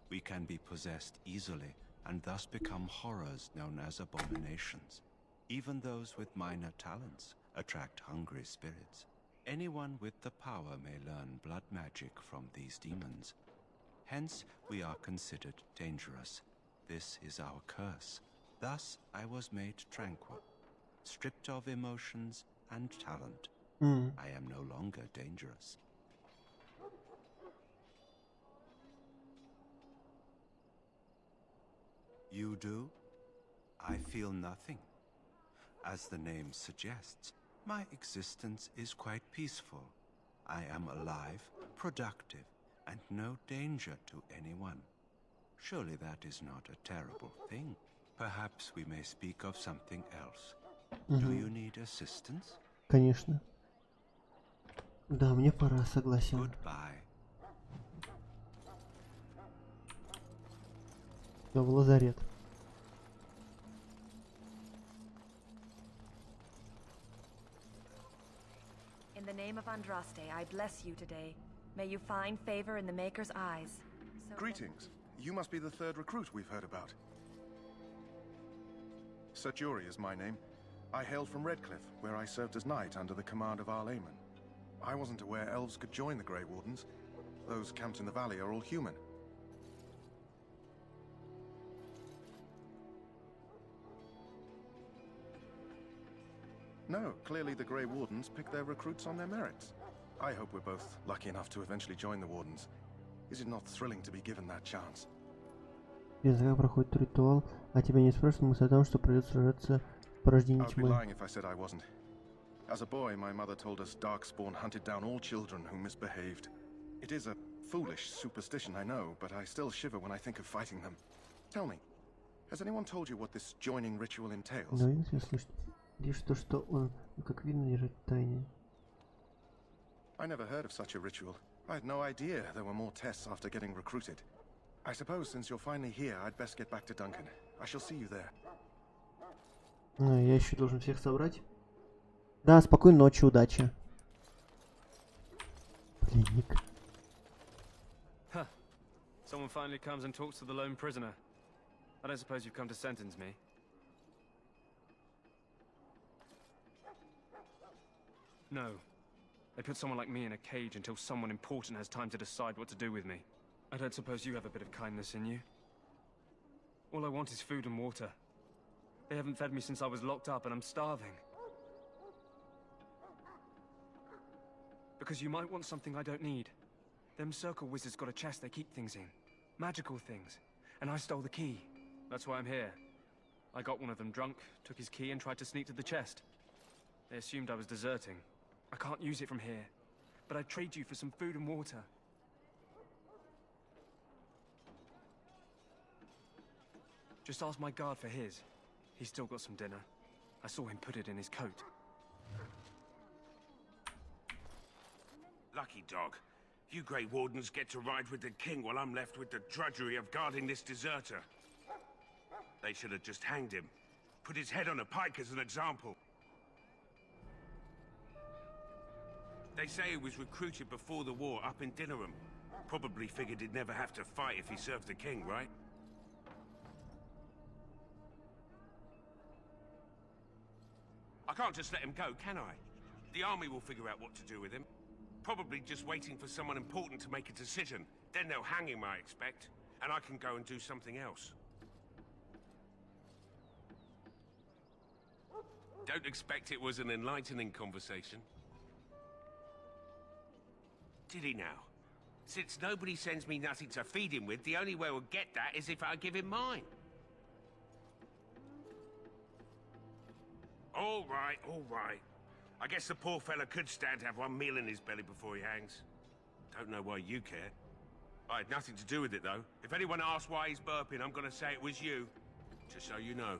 We can be possessed easily and thus become horrors known as abominations. Even those with minor talents attract hungry spirits. Anyone with the power may learn blood magic from these demons. Hence, we are considered dangerous. This is our curse. Thus, I was made tranquil, stripped of emotions and talent. I am no longer dangerous. You do? I feel nothing. As the name suggests, my existence is quite peaceful. I am alive, productive, and no danger to anyone. Surely that is not a terrible thing. Perhaps we may speak of something else. Do you need assistance? Конечно. Да, мне пора, согласен. Goodbye. Да, в лазарет. In the name of Andraste, I bless you today. May you find favor in the Maker's eyes. Greetings. You must be the third recruit we've heard about. Serturi is my name. I hail from Redcliffe, where I served as knight under the command of Arlayman. I wasn't aware elves could join the Grey Wardens. Those camped in the valley are all human. No, clearly the Grey Wardens pick their recruits on their merits. I hope we're both lucky enough to eventually join the Wardens. Is it not thrilling to be given that chance? Без как проходит ритуал, а тебя не спрашивают мысль о том, что придется сражаться в порождении I'd be тьмы. lying if I said I wasn't. As a boy, my mother told us Darkspawn hunted down all children who misbehaved. It is a foolish superstition, I know, but I still shiver when I think of fighting them. Tell me, has anyone told you what this joining ritual entails? Но я слышит. Лишь то, что он, как видно, лежит в тайне. I never heard of such a ritual. I had no idea there were more tests after getting recruited. I suppose since you're finally here, I'd best get back to Duncan. I shall see you there. Я еще должен всех собрать. Да, спокойной ночи, удачи. Пленник. Huh. Someone finally comes and talks to the lone prisoner. I don't suppose you've come to sentence me. No. They put someone like me in a cage until someone important has time to decide what to do with me. I don't suppose you have a bit of kindness in you? All I want is food and water. They haven't fed me since I was locked up and I'm starving. Because you might want something I don't need. Them circle wizards got a chest they keep things in. Magical things. And I stole the key. That's why I'm here. I got one of them drunk, took his key and tried to sneak to the chest. They assumed I was deserting. I can't use it from here, but I'd trade you for some food and water. Just ask my guard for his. He's still got some dinner. I saw him put it in his coat. Lucky dog. You Grey Wardens get to ride with the king while I'm left with the drudgery of guarding this deserter. They should have just hanged him. Put his head on a pike as an example. They say he was recruited before the war up in Dinnerham. Probably figured he'd never have to fight if he served the king, right? I can't just let him go, can I? The army will figure out what to do with him. Probably just waiting for someone important to make a decision. Then they'll hang him, I expect. And I can go and do something else. Don't expect it was an enlightening conversation. Did he now? Since nobody sends me nothing to feed him with, the only way we'll get that is if I give him mine. All right, all right. I guess the poor fella could stand to have one meal in his belly before he hangs. Don't know why you care. I had nothing to do with it, though. If anyone asks why he's burping, I'm gonna say it was you. Just so you know.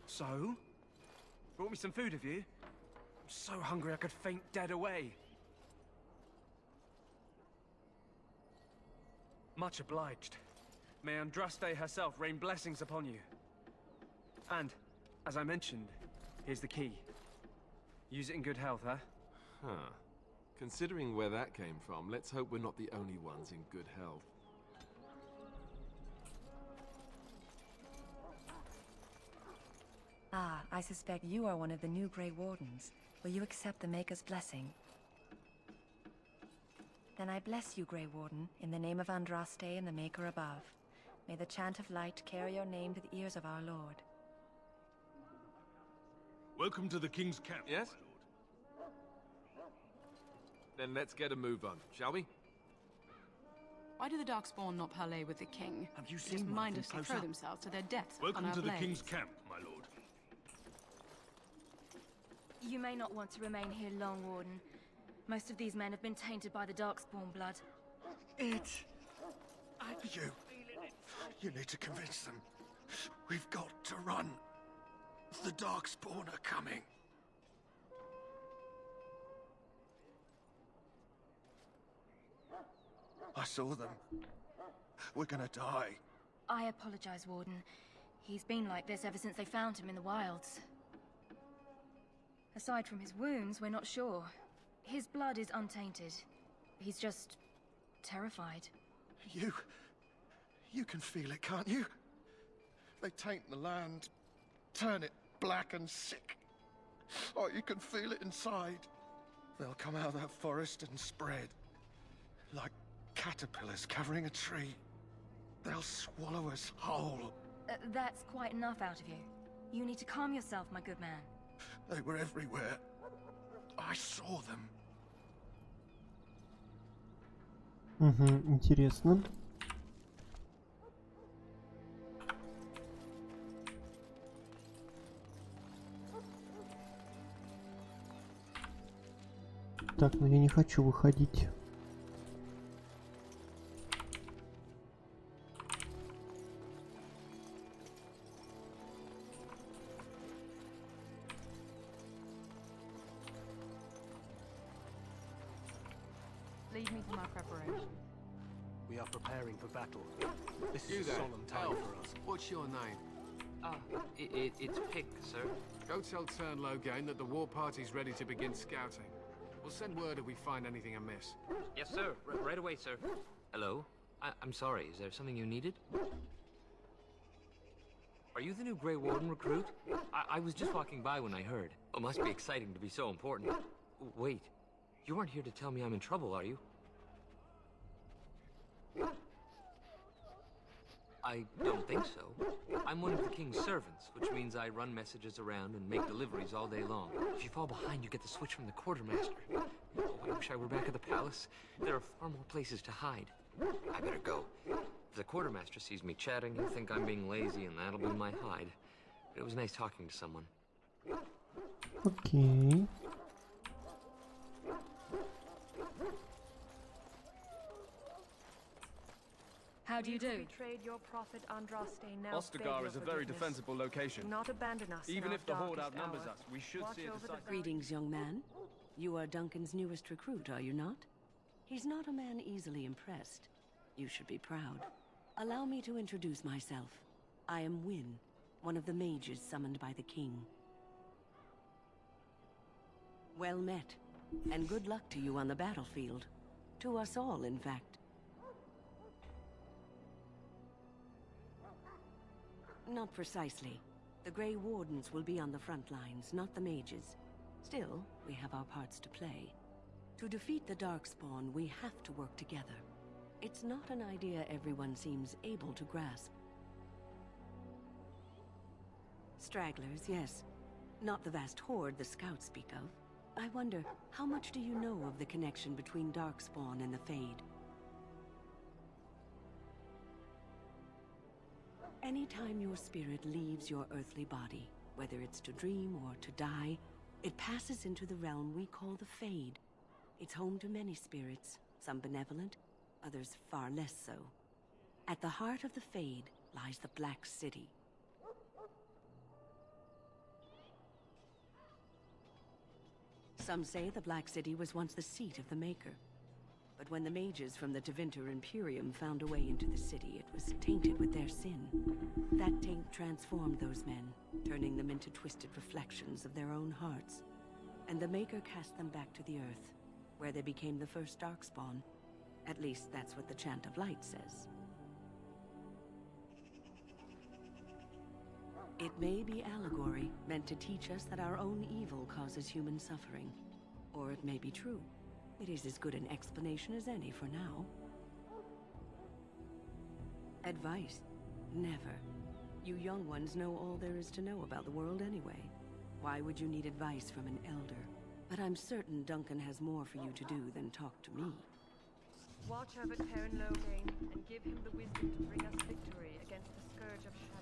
So? Brought me some food, have you? so hungry I could faint dead away. Much obliged. May Andraste herself rain blessings upon you. And, as I mentioned, here's the key. Use it in good health, huh? Huh. Considering where that came from, let's hope we're not the only ones in good health. Ah, I suspect you are one of the new Grey Wardens. Will you accept the Maker's blessing? Then I bless you, Grey Warden, in the name of Andraste and the Maker above. May the chant of light carry your name to the ears of our Lord. Welcome to the King's camp, yes? Then let's get a move on, shall we? Why do the Darkspawn not parley with the king? Have you Just seen mindlessly throw themselves to their deaths Welcome on our to the blades? King's camp, my lord. You may not want to remain here long, Warden. Most of these men have been tainted by the Darkspawn blood. You need to convince them. We've got to run. The Darkspawn are coming. I saw them. We're gonna die. I apologize, Warden. He's been like this ever since they found him in the wilds. Aside from his wounds, we're not sure. His blood is untainted. He's just terrified. You can feel it, can't you? They taint the land, turn it black and sick. Oh, you can feel it inside. They'll come out of that forest and spread. Like caterpillars covering a tree. They'll swallow us whole. That's quite enough out of you. You need to calm yourself, my good man. They were everywhere. I saw them. Интересно. Так, но я не хочу выходить. Lead me to my preparation. We are preparing for battle. This You is a there, solemn time Elf. for us. What's your name? It's Pick, sir. Go tell Turn Logain that the war party's ready to begin scouting. We'll send word if we find anything amiss. Yes, sir. Right away, sir. Hello? I'm sorry. Is there something you needed? Are you the new Grey Warden recruit? I was just walking by when I heard. It must be exciting to be so important. Wait. You aren't here to tell me I'm in trouble, are you? I don't think so. I'm one of the king's servants, which means I run messages around and make deliveries all day long. If you fall behind, you get the switch from the quartermaster. Oh, I wish I were back at the palace. There are far more places to hide. I better go. If the quartermaster sees me chatting, he'll think I'm being lazy, and that'll be my hide. But it was nice talking to someone. Окей. How do you do? Betrayed your prophet Andraste, now Ostagar is a very defensible location. Do not abandon us. Even in if the our Horde darkest outnumbers hour. us, we should Watch see a over the decisive... Greetings, young man. You are Duncan's newest recruit, are you not? He's not a man easily impressed. You should be proud. Allow me to introduce myself. I am Wynne, one of the mages summoned by the king. Well met, and good luck to you on the battlefield. To us all, in fact. Not precisely. The Grey Wardens will be on the front lines, not the mages. Still, we have our parts to play. To defeat the Darkspawn, we have to work together. It's not an idea everyone seems able to grasp. Stragglers, yes. Not the vast horde the scouts speak of. I wonder, how much do you know of the connection between Darkspawn and the Fade? Anytime your spirit leaves your earthly body, whether it's to dream or to die, it passes into the realm we call the Fade. It's home to many spirits, some benevolent, others far less so. At the heart of the Fade lies the Black City. Some say the Black City was once the seat of the Maker. But when the mages from the Tevinter Imperium found a way into the city, it was tainted with their sin. That taint transformed those men, turning them into twisted reflections of their own hearts. And the Maker cast them back to the Earth, where they became the first Darkspawn. At least that's what the Chant of Light says. It may be allegory, meant to teach us that our own evil causes human suffering. Or it may be true. It is as good an explanation as any for now. Advice? Never. You young ones know all there is to know about the world anyway. Why would you need advice from an elder? But I'm certain Duncan has more for you to do than talk to me. Watch over Terran Loghain and give him the wisdom to bring us victory against the Scourge of Shadow.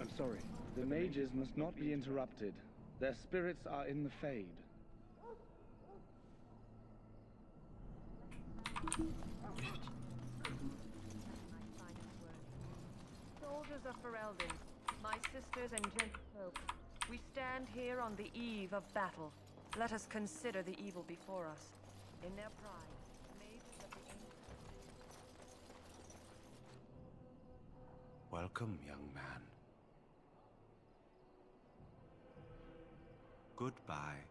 I'm sorry. The mages must not be interrupted. Their spirits are in the Fade. Soldiers of Ferelden, my sisters and gentlefolk, we stand here on the eve of battle. Let us consider the evil before us. In their pride, mages of the ancient... Welcome, young man. Goodbye.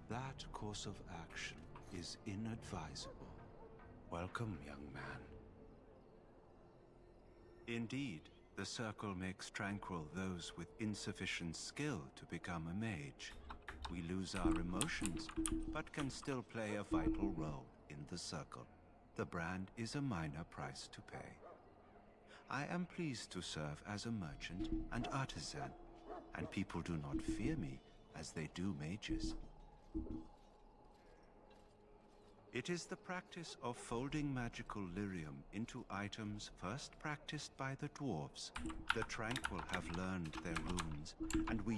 That course of action is inadvisable. Welcome, young man. Indeed, the circle makes tranquil those with insufficient skill to become a mage. We lose our emotions, but can still play a vital role in the circle. The brand is a minor price to pay. I am pleased to serve as a merchant and artisan, and people do not fear me as they do mages. It is the practice of folding magical lyrium into items first practiced by the dwarves. The tranquil have learned their runes, and we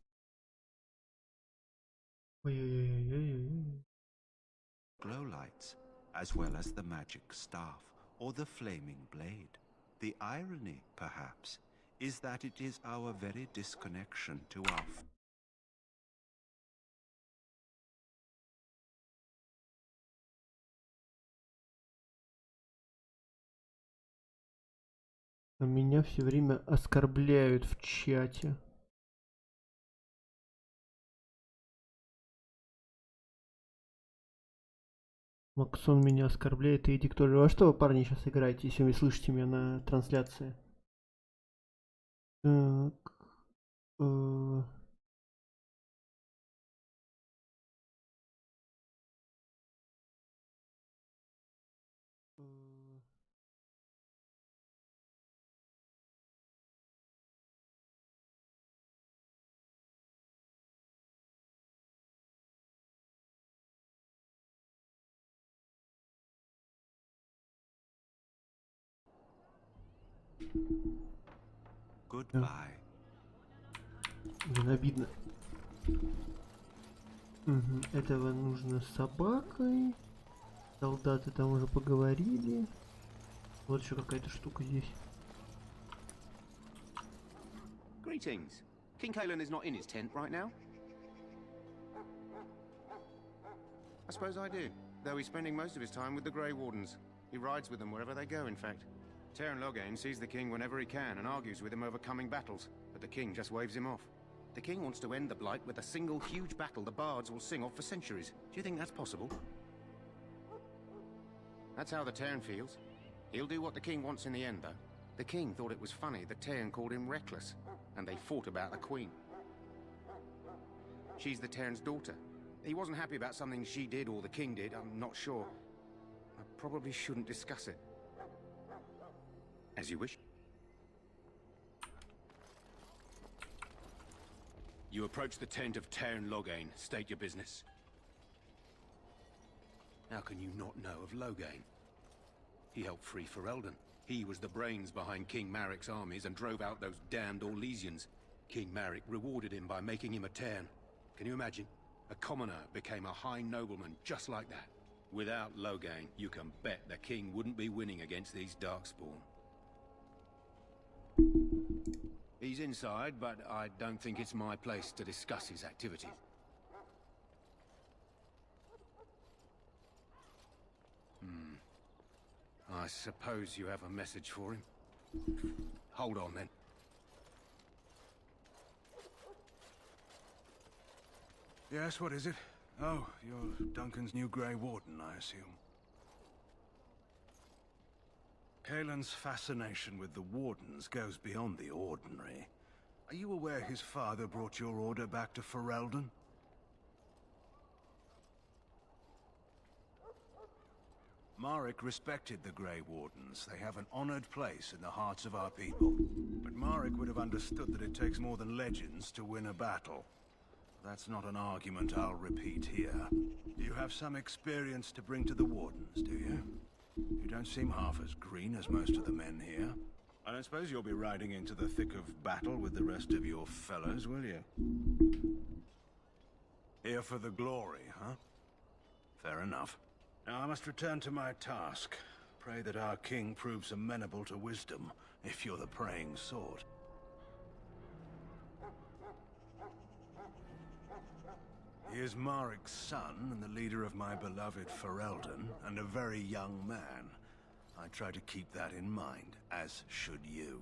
glow lights, as well as the magic staff or the flaming blade. The irony, perhaps, is that it is our very disconnection to our Меня все время оскорбляют в чате. Максон меня оскорбляет, и Эдик тоже. Во что вы, парни, сейчас играете, если вы слышите меня на трансляции? Так. Goodbye. Блин, обидно. Угу. Этого нужно с собакой. Солдаты там уже поговорили. Вот еще какая-то штука здесь. Greetings. King Kalen is not in his tent right now? I suppose I do, though he's spending most of his time with the Grey Wardens. He rides with them wherever they go, in fact. Terran Loghain sees the king whenever he can and argues with him over coming battles, but the king just waves him off. The king wants to end the Blight with a single huge battle the bards will sing of for centuries. Do you think that's possible? That's how the Terran feels. He'll do what the king wants in the end, though. The king thought it was funny that Terran called him reckless, and they fought about the queen. She's the Terran's daughter. He wasn't happy about something she did or the king did, I'm not sure. I probably shouldn't discuss it. As you wish. You approach the tent of Terran Loghain. State your business. How can you not know of Loghain? He helped free Ferelden. He was the brains behind King Marik's armies and drove out those damned Orlesians. King Marik rewarded him by making him a Terran. Can you imagine? A commoner became a high nobleman just like that. Without Logain, you can bet the king wouldn't be winning against these Darkspawn. He's inside, but I don't think it's my place to discuss his activities. I suppose you have a message for him. Hold on then. Yes, what is it? Oh, you're Duncan's new Grey Warden, I assume. Kaelin's fascination with the Wardens goes beyond the ordinary. Are you aware his father brought your order back to Ferelden? Marek respected the Grey Wardens. They have an honored place in the hearts of our people. But Marek would have understood that it takes more than legends to win a battle. That's not an argument I'll repeat here. You have some experience to bring to the Wardens, do you? You don't seem half as green as most of the men here. I don't suppose you'll be riding into the thick of battle with the rest of your fellows, will you? Here for the glory, huh? Fair enough. Now I must return to my task. Pray that our king proves amenable to wisdom, if you're the praying sort. He is Marek's son and the leader of my beloved Ferelden, and a very young man. I try to keep that in mind, as should you.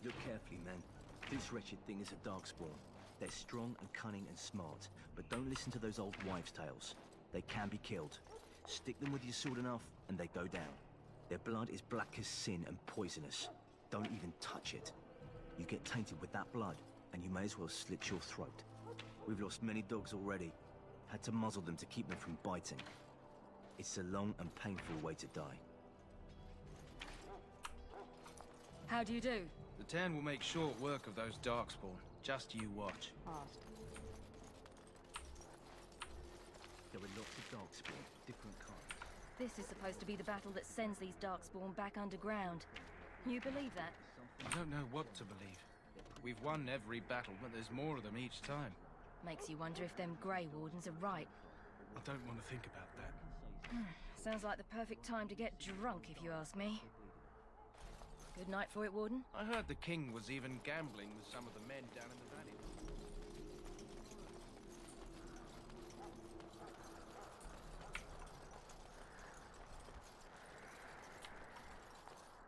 Look carefully, man. This wretched thing is a Darkspawn. They're strong and cunning and smart, but don't listen to those old wives' tales. They can be killed. Stick them with your sword enough, and they go down. Their blood is black as sin and poisonous. Don't even touch it. You get tainted with that blood, and you may as well slit your throat. We've lost many dogs already. Had to muzzle them to keep them from biting. It's a long and painful way to die. How do you do? The Ten will make short work of those Darkspawn. Just you watch. There are lots of Darkspawn, different kinds. This is supposed to be the battle that sends these Darkspawn back underground. You believe that? I don't know what to believe. We've won every battle, but there's more of them each time. Makes you wonder if them Grey Wardens are right. I don't want to think about that. Sounds like the perfect time to get drunk, if you ask me. Good night for it, Warden. I heard the king was even gambling with some of the men down in the valley.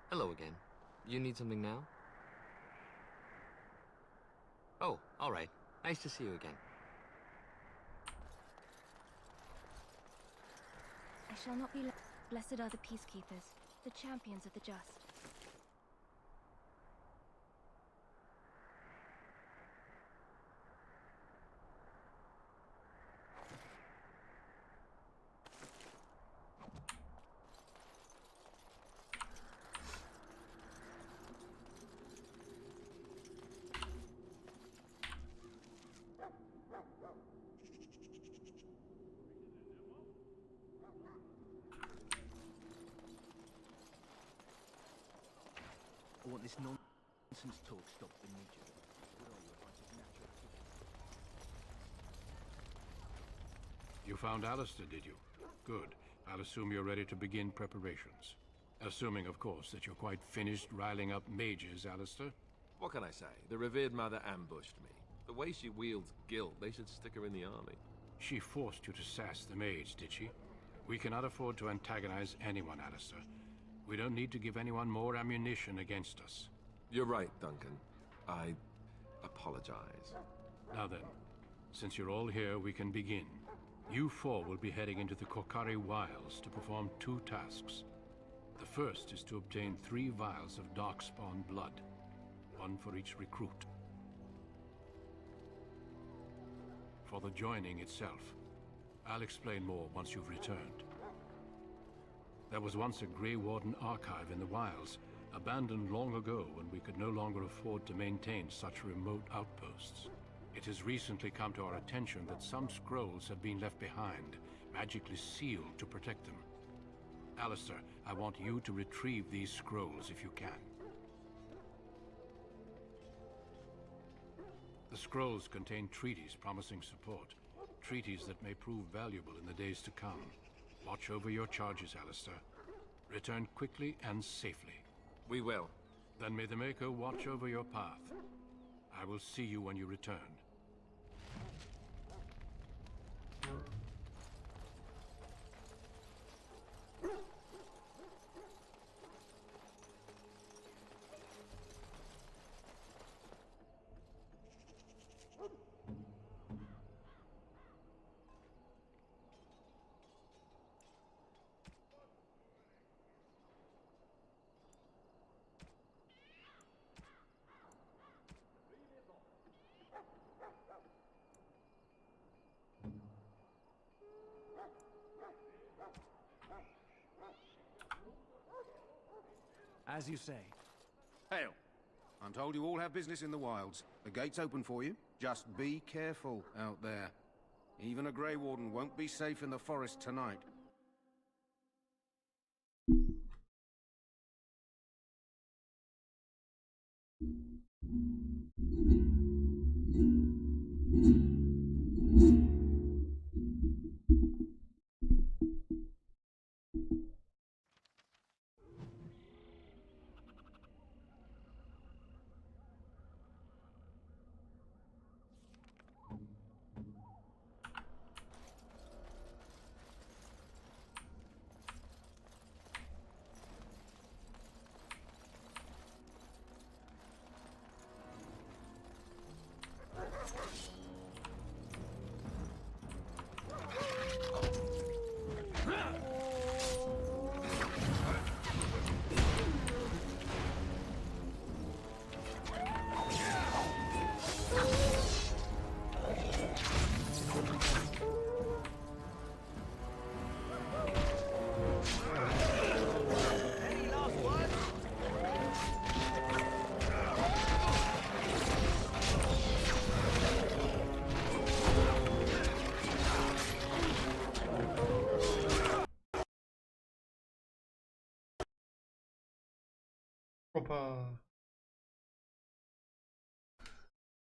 Hello again. You need something now? Oh, all right. Nice to see you again. I shall not be blessed are the peacekeepers, the champions of the just. I want this nonsense talk stopped immediately. What are you, a bunch of natural kids? You found Alistair, did you? Good. I'll assume you're ready to begin preparations. Assuming, of course, that you're quite finished riling up mages, Alistair. What can I say? The revered mother ambushed me. The way she wields guilt, they should stick her in the army. She forced you to sass the mage, did she? We cannot afford to antagonize anyone, Alistair. We don't need to give anyone more ammunition against us. You're right, Duncan. I apologize. Now then, since you're all here, we can begin. You four will be heading into the Kokari Wilds to perform 2 tasks. The first is to obtain 3 vials of Darkspawn blood, 1 for each recruit. For the joining itself, I'll explain more once you've returned. There was once a Grey Warden archive in the wilds, abandoned long ago when we could no longer afford to maintain such remote outposts. It has recently come to our attention that some scrolls have been left behind, magically sealed to protect them. Alistair, I want you to retrieve these scrolls if you can. The scrolls contain treaties promising support. Treaties that may prove valuable in the days to come. Watch over your charges, Alistair. Return quickly and safely. We will. Then may the Maker watch over your path. I will see you when you return. As you say. Hail. I'm told you all have business in the wilds. The gate's open for you. Just be careful out there. Even a Grey Warden won't be safe in the forest tonight. Опа.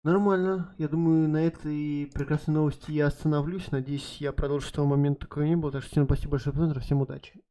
Нормально. Я думаю, на этой прекрасной новости я остановлюсь. Надеюсь, я продолжу с того момента, такого не было. Так что всем спасибо большое за просмотр. Всем удачи.